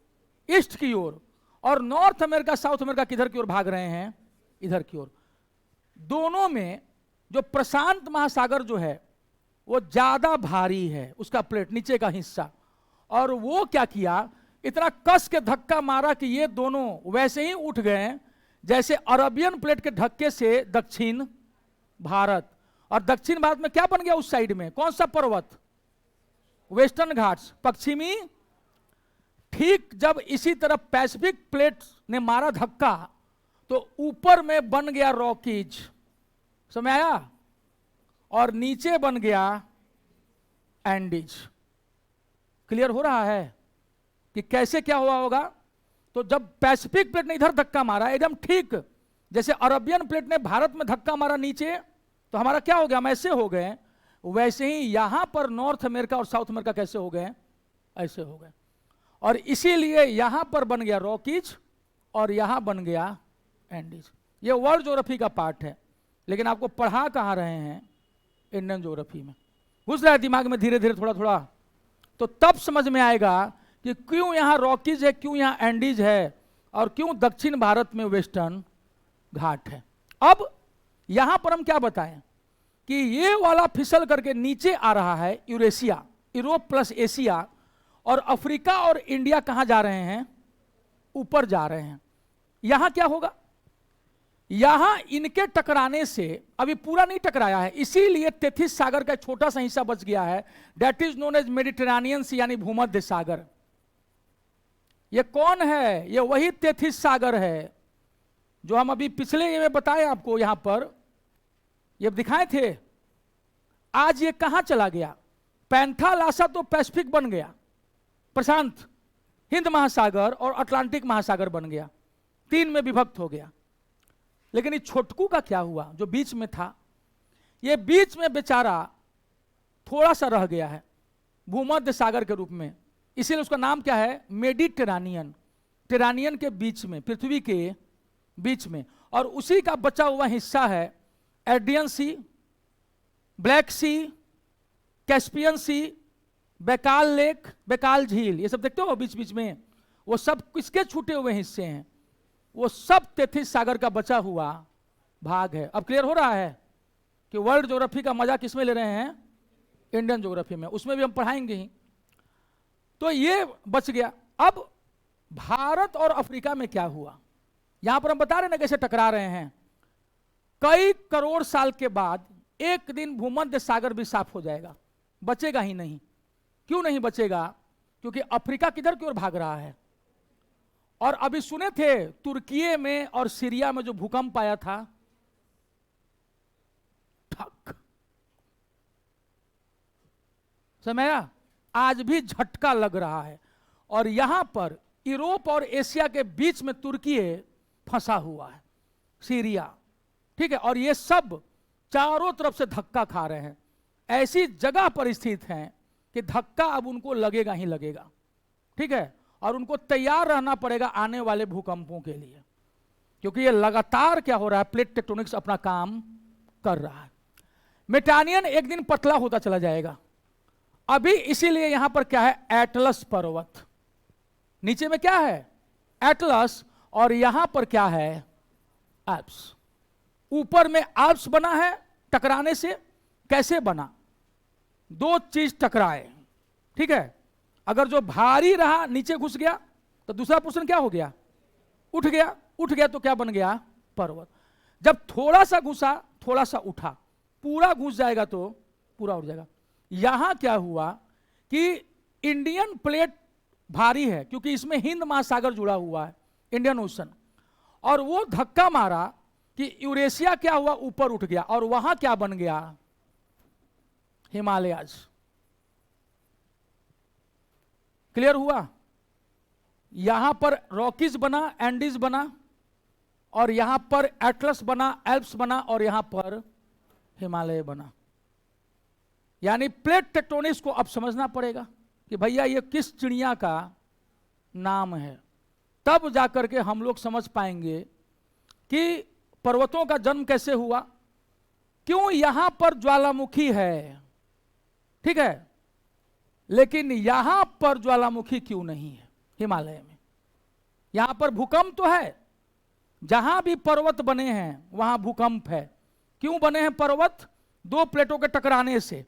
ईस्ट की ओर। और नॉर्थ अमेरिका साउथ अमेरिका किधर की ओर भाग रहे हैं, इधर की ओर। दोनों में जो प्रशांत महासागर जो है वो ज्यादा भारी है, उसका प्लेट नीचे का हिस्सा। और वो क्या किया, इतना कस के धक्का मारा कि ये दोनों वैसे ही उठ गए जैसे अरबियन प्लेट के धक्के से दक्षिण भारत। और दक्षिण भारत में क्या बन गया, उस साइड में कौन सा पर्वत, वेस्टर्न घाट्स, पश्चिमी। ठीक जब इसी तरह पैसिफिक प्लेट ने मारा धक्का तो ऊपर में बन गया रॉकीज, समझ आया, और नीचे बन गया एंडीज। क्लियर हो रहा है कि कैसे क्या हुआ होगा। तो जब पैसिफिक प्लेट ने इधर धक्का मारा एकदम ठीक जैसे अरबियन प्लेट ने भारत में धक्का मारा नीचे, तो हमारा क्या हो गया, हम ऐसे हो गए। वैसे ही यहां पर नॉर्थ अमेरिका और साउथ अमेरिका कैसे हो गए, ऐसे हो गए। और इसीलिए यहां पर बन गया रॉकीज और यहां बन गया एंडीज। ये वर्ल्ड ज्योग्राफी का पार्ट है, लेकिन आपको पढ़ा कहाँ रहे हैं, इंडियन ज्योग्राफी में घुस रहा है दिमाग में धीरे धीरे थोड़ा थोड़ा। तो तब समझ में आएगा कि क्यों यहां रॉकीज है, क्यों यहां एंडीज है, और क्यों दक्षिण भारत में वेस्टर्न घाट है। अब यहां पर हम क्या बताएं कि ये वाला फिसल करके नीचे आ रहा है यूरेशिया, यूरोप प्लस एशिया, और अफ्रीका और इंडिया कहां जा रहे हैं, ऊपर जा रहे हैं। यहां क्या होगा, यहां इनके टकराने से अभी पूरा नहीं टकराया है, इसीलिए तेथिस सागर का छोटा सा हिस्सा बच गया है, that is known as Mediterranean sea, यानी भूमध्य सागर। ये कौन है, ये वही तेथिस सागर है जो हम अभी पिछले ये में बताए आपको, यहां पर ये दिखाए थे। आज ये कहां चला गया, पैंथालासा तो पैसिफिक बन गया, प्रशांत, हिंद महासागर और अटलांटिक महासागर बन गया, तीन में विभक्त हो गया। लेकिन इस छोटकू का क्या हुआ जो बीच में था, ये बीच में बेचारा थोड़ा सा रह गया है भूमध्य सागर के रूप में, इसीलिए उसका नाम क्या है, मेडिटेरेनियन। टेरानियन के बीच में, पृथ्वी के बीच में। और उसी का बचा हुआ हिस्सा है एड्रियन सी, ब्लैक सी, कैस्पियन सी, बेकाल लेक, बेकाल झील, ये सब देखते हो बीच बीच में, वो सब किसके छूटे हुए हिस्से हैं, वो सब तेथिस सागर का बचा हुआ भाग है। अब क्लियर हो रहा है कि वर्ल्ड ज्योग्राफी का मजा किसमें ले रहे हैं, इंडियन ज्योग्राफी में, उसमें भी हम पढ़ाएंगे ही। तो ये बच गया। अब भारत और अफ्रीका में क्या हुआ, यहां पर हम बता रहे हैं ना कैसे टकरा रहे हैं। कई करोड़ साल के बाद एक दिन भूमध्य सागर भी साफ हो जाएगा, बचेगा ही नहीं। क्यों नहीं बचेगा, क्योंकि अफ्रीका किधर की ओर भाग रहा है। और अभी सुने थे तुर्की में और सीरिया में जो भूकंप आया था, ठक, समझा, आज भी झटका लग रहा है। और यहां पर यूरोप और एशिया के बीच में तुर्की फंसा हुआ है, सीरिया, ठीक है। और ये सब चारों तरफ से धक्का खा रहे हैं, ऐसी जगह पर स्थित हैं कि धक्का अब उनको लगेगा ही लगेगा, ठीक है। और उनको तैयार रहना पड़ेगा आने वाले भूकंपों के लिए, क्योंकि ये लगातार क्या हो रहा है, प्लेट टेक्टोनिक्स अपना काम कर रहा है। मेटानियन एक दिन पतला होता चला जाएगा। अभी इसीलिए यहां पर क्या है, एटलस पर्वत, नीचे में क्या है, एटलस, और यहां पर क्या है, एल्प्स। ऊपर में एल्प्स बना है टकराने से। कैसे बना, दो चीज टकराए, ठीक है। अगर जो भारी रहा नीचे घुस गया तो दूसरा पोर्शन क्या हो गया, उठ गया। उठ गया तो क्या बन गया, पर्वत। जब थोड़ा सा घुसा, थोड़ा सा उठा, पूरा घुस जाएगा तो पूरा उठ जाएगा। यहां क्या हुआ कि इंडियन प्लेट भारी है, क्योंकि इसमें हिंद महासागर जुड़ा हुआ है, इंडियन ओशन, और वो धक्का मारा कि यूरेशिया क्या हुआ, ऊपर उठ गया। और वहां क्या बन गया, हिमालयाज। क्लियर हुआ, यहां पर रॉकीज बना, एंडीज बना, और यहां पर एटलस बना, एल्प्स बना, और यहां पर हिमालय बना। यानी प्लेट टेक्टोनिक्स को अब समझना पड़ेगा कि भैया ये किस चिड़िया का नाम है, तब जाकर के हम लोग समझ पाएंगे कि पर्वतों का जन्म कैसे हुआ, क्यों यहां पर ज्वालामुखी है, ठीक है, लेकिन यहां पर ज्वालामुखी क्यों नहीं है हिमालय में। यहां पर भूकंप तो है, जहां भी पर्वत बने हैं वहां भूकंप है। क्यों बने हैं पर्वत? दो प्लेटों के टकराने से।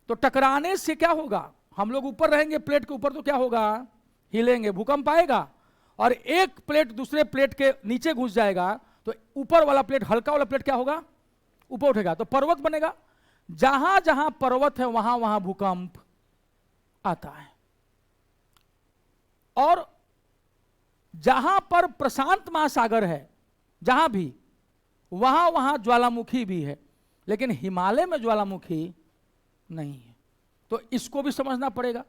तो टकराने से क्या होगा, हम लोग ऊपर रहेंगे प्लेट के ऊपर तो क्या होगा, हिलेंगे, भूकंप आएगा, और एक प्लेट दूसरे प्लेट के नीचे घुस जाएगा तो ऊपर वाला प्लेट, हल्का वाला प्लेट क्या होगा, ऊपर उठेगा, तो पर्वत बनेगा। जहां जहां पर्वत है वहां वहां भूकंप आता है। और जहां पर प्रशांत महासागर है, जहां भी, वहां वहां ज्वालामुखी भी है, लेकिन हिमालय में ज्वालामुखी नहीं है। तो इसको भी समझना पड़ेगा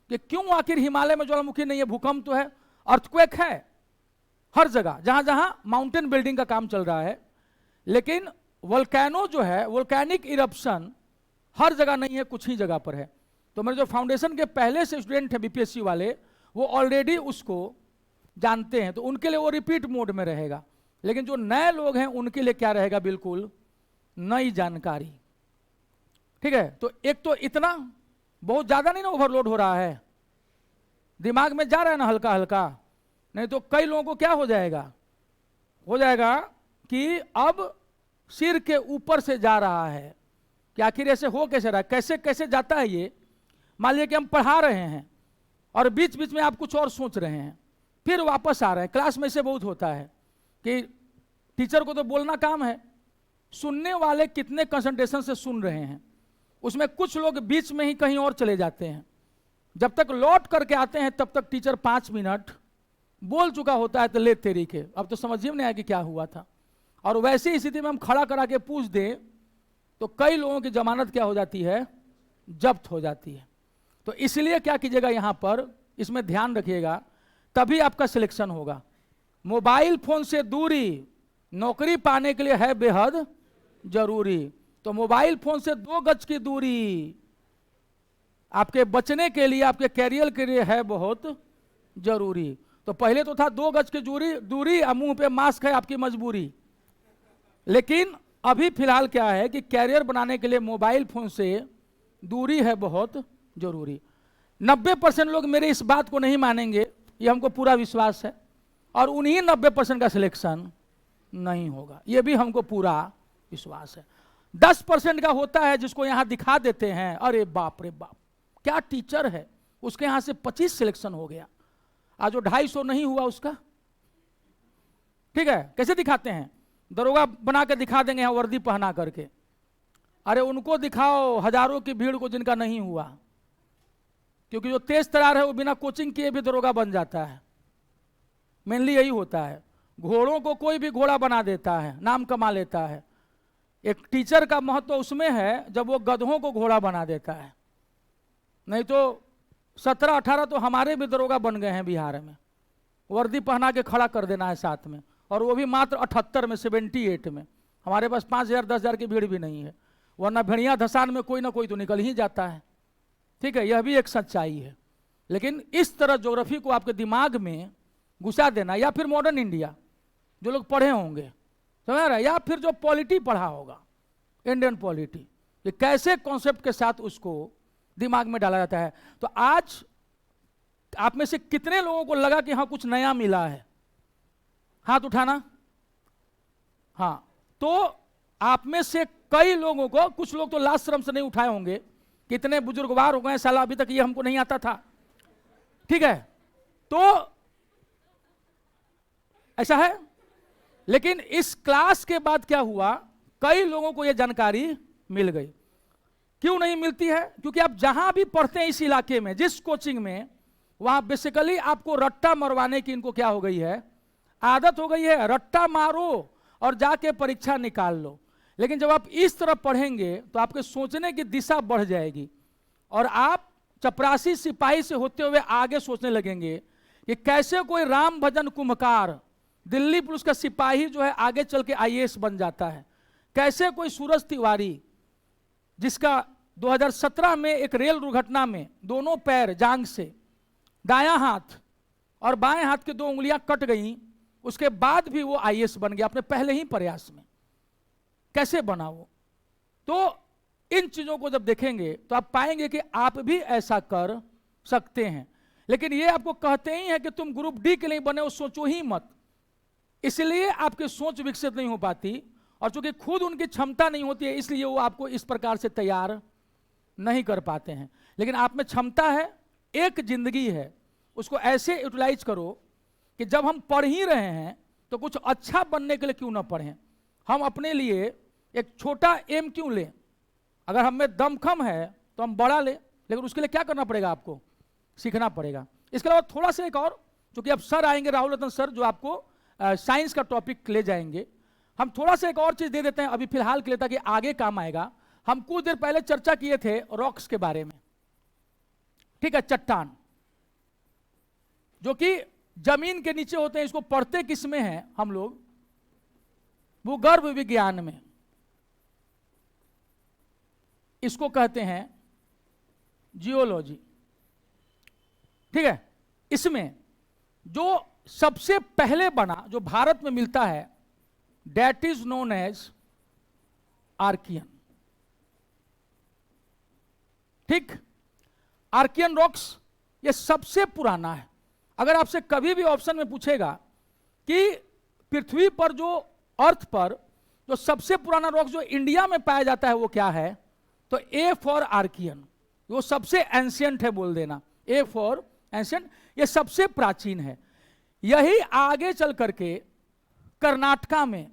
कि क्यों आखिर हिमालय में ज्वालामुखी नहीं है। भूकंप तो है, अर्थक्वेक है हर जगह जहां जहां माउंटेन बिल्डिंग का काम चल रहा है, लेकिन वोल्केनो जो है, वोल्केनिक इरप्शन हर जगह नहीं है, कुछ ही जगह पर है। तो मेरे जो फाउंडेशन के पहले से स्टूडेंट है बीपीएससी वाले, वो ऑलरेडी उसको जानते हैं, तो उनके लिए वो रिपीट मोड में रहेगा। लेकिन जो नए लोग हैं उनके लिए क्या रहेगा, बिल्कुल नई जानकारी, ठीक है। तो एक तो इतना बहुत ज्यादा नहीं ना ओवरलोड हो रहा है, दिमाग में जा रहा है ना हल्का हल्का, नहीं तो कई लोगों को क्या हो जाएगा कि अब सिर के ऊपर से जा रहा है कि आखिर ऐसे हो कैसे रहा है, कैसे कैसे जाता है ये। मान लीजिए कि हम पढ़ा रहे हैं और बीच बीच में आप कुछ और सोच रहे हैं, फिर वापस आ रहे हैं। क्लास में से बहुत होता है कि टीचर को तो बोलना काम है, सुनने वाले कितने कंसंट्रेशन से सुन रहे हैं, उसमें कुछ लोग बीच में ही कहीं और चले जाते हैं। जब तक लौट करके आते हैं तब तक टीचर 5 मिनट बोल चुका होता है, तो ले तेरी के, अब तो समझ में नहीं आया कि क्या हुआ था। और वैसी स्थिति में हम खड़ा करा के पूछ दें तो कई लोगों की जमानत क्या हो जाती है, जब्त हो जाती है। तो इसलिए क्या कीजिएगा, यहां पर इसमें ध्यान रखिएगा, तभी आपका सिलेक्शन होगा। मोबाइल फोन से दूरी नौकरी पाने के लिए है बेहद जरूरी। तो मोबाइल फोन से 2 गज की दूरी आपके बचने के लिए, आपके कैरियर के लिए है बहुत जरूरी। तो पहले तो था 2 गज की दूरी, मुंह पे मास्क है आपकी मजबूरी। लेकिन अभी फिलहाल क्या है कि कैरियर बनाने के लिए मोबाइल फोन से दूरी है बहुत जरूरी। 90% लोग मेरे इस बात को नहीं मानेंगे, ये हमको पूरा विश्वास है, और उन्हीं 90% का सिलेक्शन नहीं होगा, ये भी हमको पूरा विश्वास है। 10% का होता है जिसको यहां दिखा देते हैं, अरे बाप रे बाप क्या टीचर है, उसके यहां से 25 सिलेक्शन हो गया, आज वो 250 नहीं हुआ उसका, ठीक है। कैसे दिखाते हैं, दरोगा बना के दिखा देंगे यहां वर्दी पहना करके। अरे उनको दिखाओ हजारों की भीड़ को जिनका नहीं हुआ, क्योंकि जो तेज तरार है वो बिना कोचिंग किए भी दरोगा बन जाता है। मेनली यही होता है, घोड़ों को कोई भी घोड़ा बना देता है, नाम कमा लेता है। एक टीचर का महत्व उसमें है जब वो गधों को घोड़ा बना देता है। नहीं तो 17-18 तो हमारे भी दरोगा बन गए हैं बिहार में, वर्दी पहना के खड़ा कर देना है साथ में, और वो भी मात्र 78 में, 78 में। हमारे पास 5000 10,000 की भीड़ भी नहीं है, वरना भेड़िया धसान में कोई ना कोई तो निकल ही जाता है, ठीक है। यह भी एक सच्चाई है। लेकिन इस तरह ज्योग्राफी को आपके दिमाग में घुसा देना, या फिर मॉडर्न इंडिया जो लोग पढ़े होंगे, समझ रहे, या फिर जो पॉलिटी पढ़ा होगा, इंडियन पॉलिटी, ये कैसे कॉन्सेप्ट के साथ उसको दिमाग में डाला जाता है। तो आज आप में से कितने लोगों को लगा कि हाँ कुछ नया मिला है, हाथ उठाना। हाँ, तो आप में से कई लोगों को, कुछ लोग तो लास्ट शर्म से नहीं उठाए होंगे, कितने बुजुर्गवार हो गए साला, अभी तक ये हमको नहीं आता था, ठीक है। तो ऐसा है। लेकिन इस क्लास के बाद क्या हुआ, कई लोगों को यह जानकारी मिल गई। क्यों नहीं मिलती है, क्योंकि आप जहां भी पढ़ते हैं इस इलाके में, जिस कोचिंग में, वहां बेसिकली आपको रट्टा मरवाने की इनको क्या हो गई है, आदत हो गई है। रट्टा मारो और जाके परीक्षा निकाल लो। लेकिन जब आप इस तरह पढ़ेंगे तो आपके सोचने की दिशा बढ़ जाएगी, और आप चपरासी सिपाही से होते हुए आगे सोचने लगेंगे कि कैसे कोई राम भजन कुम्भकार, दिल्ली पुलिस का सिपाही जो है आगे चल के IAS बन जाता है, कैसे कोई सूरज तिवारी जिसका 2017 में एक रेल दुर्घटना में दोनों पैर जांग से, दायां हाथ और बाएं हाथ की 2 उंगलियां कट गई, उसके बाद भी वो आईएएस बन गया अपने पहले ही प्रयास में। कैसे बना वो? तो इन चीजों को जब देखेंगे तो आप पाएंगे कि आप भी ऐसा कर सकते हैं। लेकिन ये आपको कहते ही है कि तुम ग्रुप डी के लिए बने हो, सोचो ही मत, इसलिए आपकी सोच विकसित नहीं हो पाती। और चूंकि खुद उनकी क्षमता नहीं होती है, इसलिए वो आपको इस प्रकार से तैयार नहीं कर पाते हैं। लेकिन आप में क्षमता है, एक जिंदगी है, उसको ऐसे यूटिलाइज करो कि जब हम पढ़ ही रहे हैं तो कुछ अच्छा बनने के लिए क्यों ना पढ़ें। हम अपने लिए एक छोटा एम क्यों लें? अगर हम में दमखम है तो हम बड़ा लें, लेकिन उसके लिए क्या करना पड़ेगा? आपको सीखना पड़ेगा। इसके अलावा थोड़ा सा एक और, चूंकि अब सर आएंगे, राहुल रतन सर, जो आपको साइंस का टॉपिक ले जाएंगे, हम थोड़ा सा एक और चीज दे देते हैं अभी फिलहाल के लिए, ताकि आगे काम आएगा। हम कुछ देर पहले चर्चा किए थे रॉक्स के बारे में, ठीक है, चट्टान जो कि जमीन के नीचे होते हैं। इसको पढ़ते किस में है हम लोग? भूगर्भ विज्ञान में। इसको कहते हैं जियोलॉजी, ठीक है। इसमें जो सबसे पहले बना, जो भारत में मिलता है, that is known as Archaean, ठीक। आर्कियन रॉक्स ये सबसे पुराना है। अगर आपसे कभी भी ऑप्शन में पूछेगा कि पृथ्वी पर, जो अर्थ पर जो सबसे पुराना रॉक जो इंडिया में पाया जाता है वो क्या है, तो ए फॉर आर्कियन, वो सबसे एंशियंट है बोल देना, ए फॉर एंशियंट, ये सबसे प्राचीन है। यही आगे चल करके कर्नाटका में,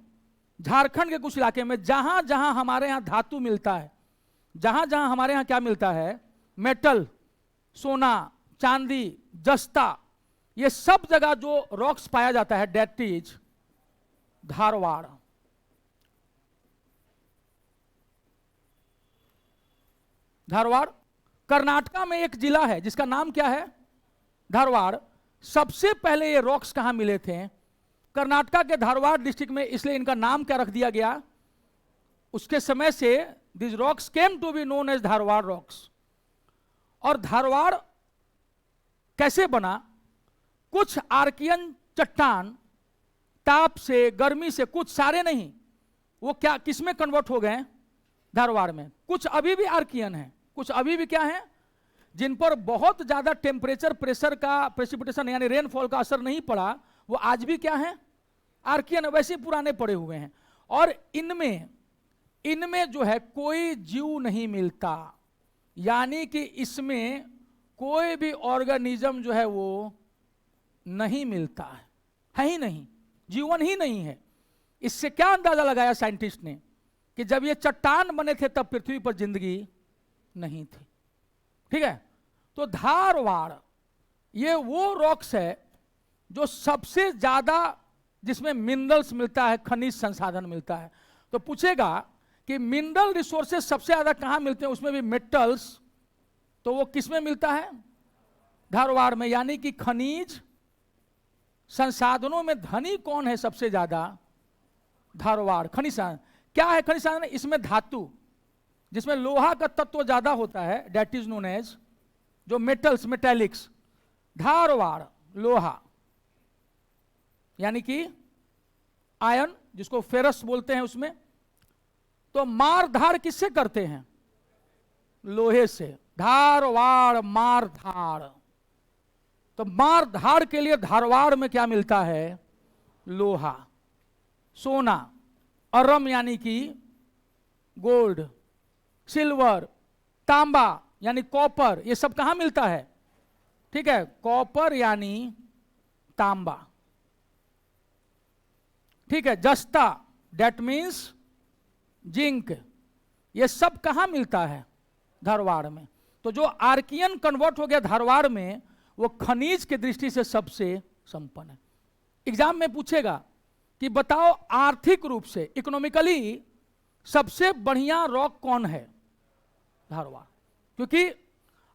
झारखंड के कुछ इलाके में, जहां जहां हमारे यहां धातु मिलता है, जहां जहां हमारे यहां क्या मिलता है, मेटल, सोना, चांदी, जस्ता, ये सब जगह जो रॉक्स पाया जाता है, दैट इज धारवाड़। धारवाड़ कर्नाटका में एक जिला है जिसका नाम क्या है, धारवाड़। सबसे पहले ये रॉक्स कहां मिले थे? कर्नाटका के धारवाड़ डिस्ट्रिक्ट में। इसलिए इनका नाम क्या रख दिया गया? उसके समय से this rocks came to be known as Dharwad rocks. और धारवाड़ कैसे बना? कुछ आर्कियन चट्टान ताप से, गर्मी से, कुछ सारे नहीं, वो क्या किस में कन्वर्ट हो गए? धारवाड़ में। कुछ अभी भी आर्कियन है, कुछ अभी भी क्या है, जिन पर बहुत ज्यादा टेम्परेचर, प्रेशर का, प्रेसिपिटेशन यानी रेनफॉल का असर नहीं पड़ा, वो आज भी क्या है, आर्कियन वैसे पुराने पड़े हुए हैं। और इनमें जो है कोई जीव नहीं मिलता, यानी कि इसमें कोई भी ऑर्गेनिज्म जो है वो नहीं मिलता है ही नहीं, जीवन ही नहीं है। इससे क्या अंदाजा लगाया साइंटिस्ट ने कि जब ये चट्टान बने थे तब पृथ्वी पर जिंदगी नहीं थी, ठीक है। तो धारवाड़ ये वो रॉक्स है जो सबसे ज्यादा, जिसमें मिनरल्स मिलता है, खनिज संसाधन मिलता है। तो पूछेगा कि मिनरल रिसोर्सेज सबसे ज्यादा कहां मिलते हैं, उसमें भी मेटल्स, तो वो किस में मिलता है? धारवाड़ में। यानी कि खनिज संसाधनों में धनी कौन है सबसे ज्यादा? धारवाड़। खनिज क्या है? खनिज संसाधन, इसमें धातु, जिसमें लोहा का तत्व ज्यादा होता है, दैट इज नोन एज, जो मेटल्स, मेटेलिक्स, धारवाड़ लोहा, यानी कि आयन, जिसको फेरस बोलते हैं उसमें। तो मार धार किससे करते हैं? लोहे से। धारवाड़ मार धार। तो मार धार के लिए धारवाड़ में क्या मिलता है? लोहा, सोना, अरम यानी कि गोल्ड, सिल्वर, तांबा यानी कॉपर, ये सब कहां मिलता है? ठीक है, कॉपर यानी तांबा, ठीक है। जस्ता दैट मीन्स जिंक, ये सब कहां मिलता है? धारवाड़ में। तो जो आर्कियन कन्वर्ट हो गया धारवाड़ में, वो खनिज की दृष्टि से सबसे संपन्न है। एग्जाम में पूछेगा कि बताओ आर्थिक रूप से, इकोनॉमिकली सबसे बढ़िया रॉक कौन है? धारवाड़। क्योंकि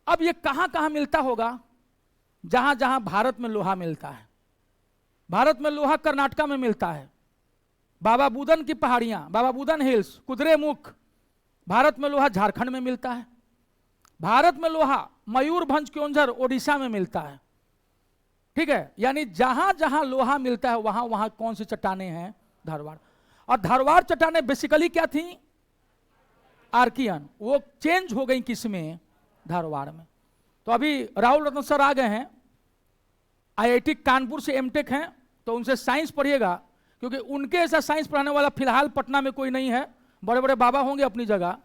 अब ये कहां कहां मिलता होगा? जहां जहां भारत में लोहा मिलता है। भारत में लोहा कर्नाटका में मिलता है, बाबा बुदन की पहाड़ियां, बाबा बुदन हिल्स, कुद्रेमुख। भारत में लोहा झारखंड में मिलता है। भारत में लोहा मयूरभंज, क्योंझर, ओडिशा में मिलता है, ठीक है, यानी जहां जहां लोहा मिलता है वहां वहां कौन सी चट्टाने हैं, धारवाड़। और धारवाड़ चट्टाने बेसिकली क्या थी, आर्कियन, वो चेंज हो गई किसमें, धारवाड़ में। तो अभी राहुल रत्न सर आ गए हैं, आईआईटी कानपुर से एमटेक हैं, तो उनसे साइंस पढ़िएगा, क्योंकि उनके ऐसा साइंस पढ़ाने वाला फिलहाल पटना में कोई नहीं है। बड़े बड़े बाबा होंगे अपनी जगह,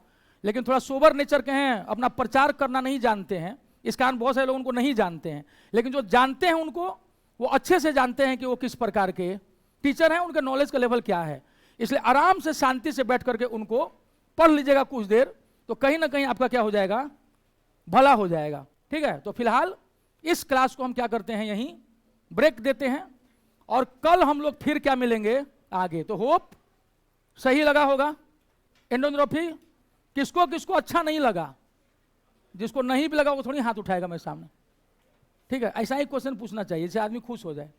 लेकिन थोड़ा सोबर नेचर के हैं, अपना प्रचार करना नहीं जानते हैं, इस कारण बहुत सारे लोग उनको नहीं जानते हैं। लेकिन जो जानते हैं उनको, वो अच्छे से जानते हैं कि वो किस प्रकार के टीचर हैं, उनके नॉलेज का लेवल क्या है। इसलिए आराम से शांति से बैठ करके उनको पढ़ लीजिएगा कुछ देर, तो कहीं ना कहीं आपका क्या हो जाएगा, भला हो जाएगा। ठीक है, तो फिलहाल इस क्लास को हम क्या करते हैं, यहीं ब्रेक देते हैं, और कल हम लोग फिर क्या मिलेंगे आगे। तो होप सही लगा होगा। एंडोट्रोफी किसको किसको अच्छा नहीं लगा, जिसको नहीं भी लगा वो थोड़ी हाथ उठाएगा मेरे सामने। ठीक है, ऐसा ही क्वेश्चन पूछना चाहिए जिससे आदमी खुश हो जाए।